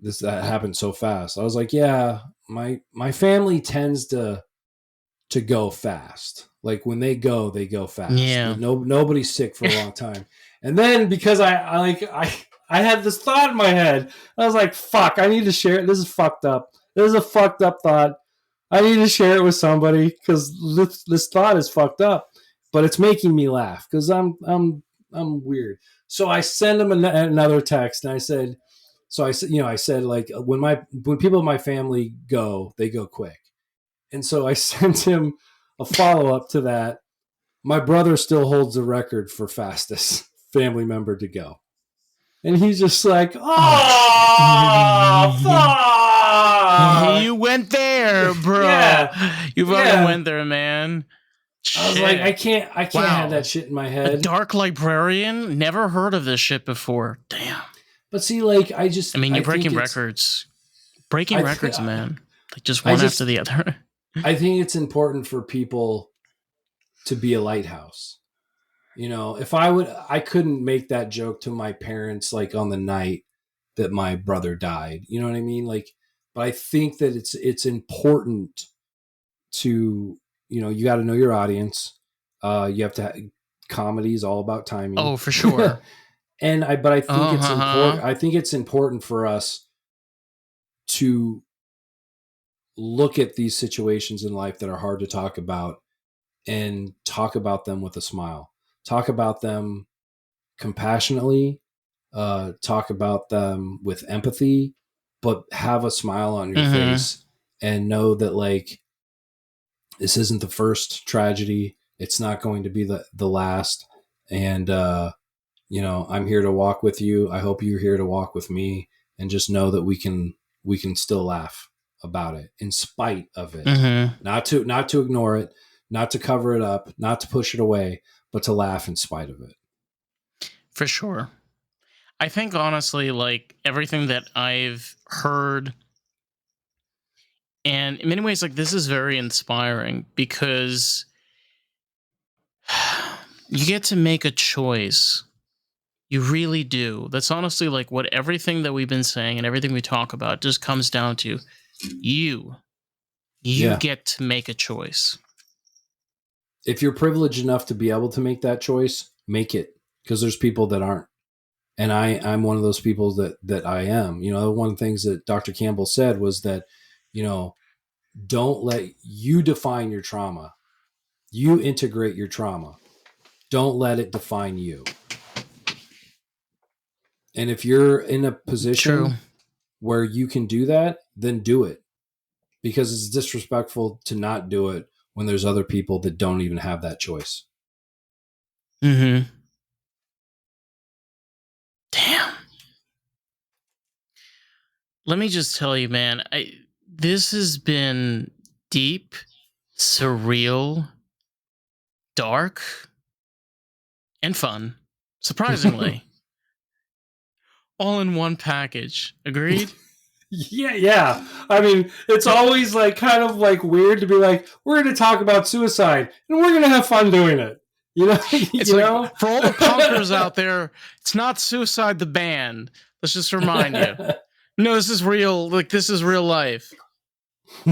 that happened so fast. I was like, yeah, my family tends to go fast. Like when they go fast. Yeah. Nobody's sick for a long time. And then because I had this thought in my head, I was like, fuck, I need to share it. This is fucked up. This is a fucked up thought. I need to share it with somebody because this thought is fucked up, but it's making me laugh because I'm weird. So I send him another text, and I said, I said like when people in my family go, they go quick, and so I sent him a follow up to that. My brother still holds the record for fastest family member to go, and he's just like, oh, fuck. You went there, bro. Yeah. You fucking went there, man. I was like, I can't have that shit in my head. A dark librarian? Never heard of this shit before. Damn. But see, like, I mean, you're breaking records. Breaking records, man. Like just one after the other. I think it's important for people to be a lighthouse. You know, if I couldn't make that joke to my parents like on the night that my brother died. You know what I mean? Like, but I think that it's important to, you got to know your audience. You have to comedy's all about timing. Oh, for sure. But I think it's important. I think it's important for us to look at these situations in life that are hard to talk about and talk about them with a smile. Talk about them compassionately. Talk about them with empathy, but have a smile on your face and know that like this isn't the first tragedy. It's not going to be the last. And I'm here to walk with you. I hope you're here to walk with me, and just know that we can still laugh about it in spite of it. Not to ignore it, not to cover it up, not to push it away, but to laugh in spite of it. For sure. I think honestly, like everything that I've heard, and in many ways, like this is very inspiring because you get to make a choice. You really do. That's honestly like what everything that we've been saying and everything we talk about just comes down to. You get to make a choice. If you're privileged enough to be able to make that choice, make it, because there's people that aren't. And I'm one of those people that I am. One of the things that Dr. Campbell said was that, don't let you define your trauma. You integrate your trauma. Don't let it define you. And if you're in a position where you can do that, then do it. Because it's disrespectful to not do it when there's other people that don't even have that choice. Damn. Let me just tell you, man, this has been deep, surreal, dark, and fun, surprisingly. All in one package. Agreed? Yeah. I mean, it's always like kind of like weird to be like, we're going to talk about suicide and we're going to have fun doing it. It's like, for all the punkers out there, it's not Suicide the band. Let's just remind you. No, this is real. Like, this is real life.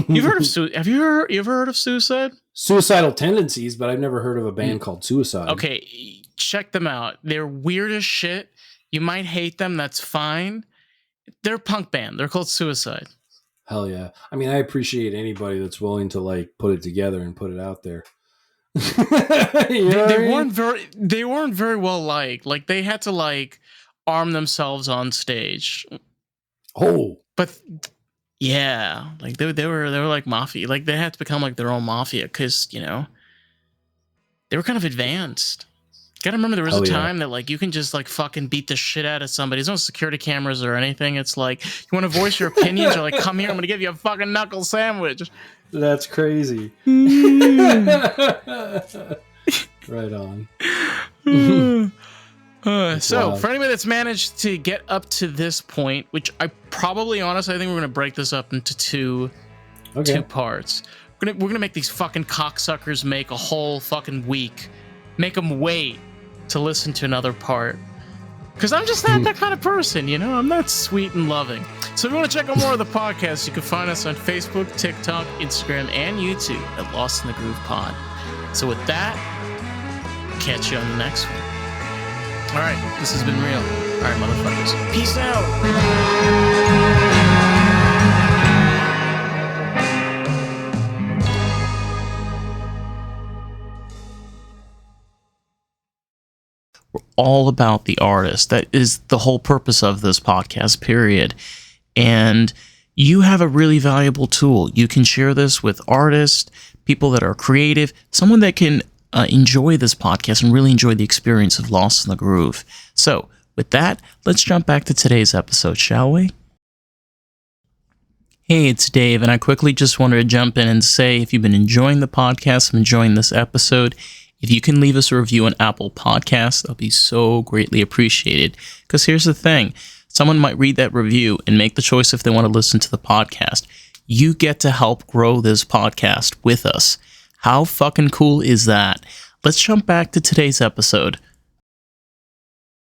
You've heard of have you ever heard of Suicide? Suicidal Tendencies, but I've never heard of a band called Suicide. Okay, check them out. They're weird as shit. You might hate them. That's fine. They're a punk band. They're called Suicide. Hell yeah. I mean, I appreciate anybody that's willing to like put it together and put it out there. They weren't very well liked. Like they had to like arm themselves on stage. Oh, but yeah, like they were like mafia. Like they had to become like their own mafia because they were kind of advanced. Gotta remember there was a time that like you can just like fucking beat the shit out of somebody. There's no security cameras or anything. It's like you want to voice your opinions or like come here, I'm gonna give you a fucking knuckle sandwich. That's crazy. Right on. So for anybody that's managed to get up to this point, which I probably honestly I think we're gonna break this up into two parts. We're gonna make these fucking cocksuckers make a whole fucking week. Make them wait to listen to another part. Because I'm just not that kind of person, I'm not sweet and loving. So if you want to check out more of the podcast, you can find us on Facebook, TikTok, Instagram, and YouTube at Lost in the Groove Pod. So with that, catch you on the next one. All right, this has been real. All right, motherfuckers. Peace out. We're all about the artist. That is the whole purpose of this podcast, period. And you have a really valuable tool. You can share this with artists, people that are creative, someone that can enjoy this podcast and really enjoy the experience of Lost in the Groove. So with that, let's jump back to today's episode, shall we? Hey, it's Dave, and I quickly just wanted to jump in and say, if you've been enjoying the podcast and enjoying this episode, if you can leave us a review on Apple Podcasts, that'll be so greatly appreciated. Because here's the thing. Someone might read that review and make the choice if they want to listen to the podcast. You get to help grow this podcast with us. How fucking cool is that? Let's jump back to today's episode.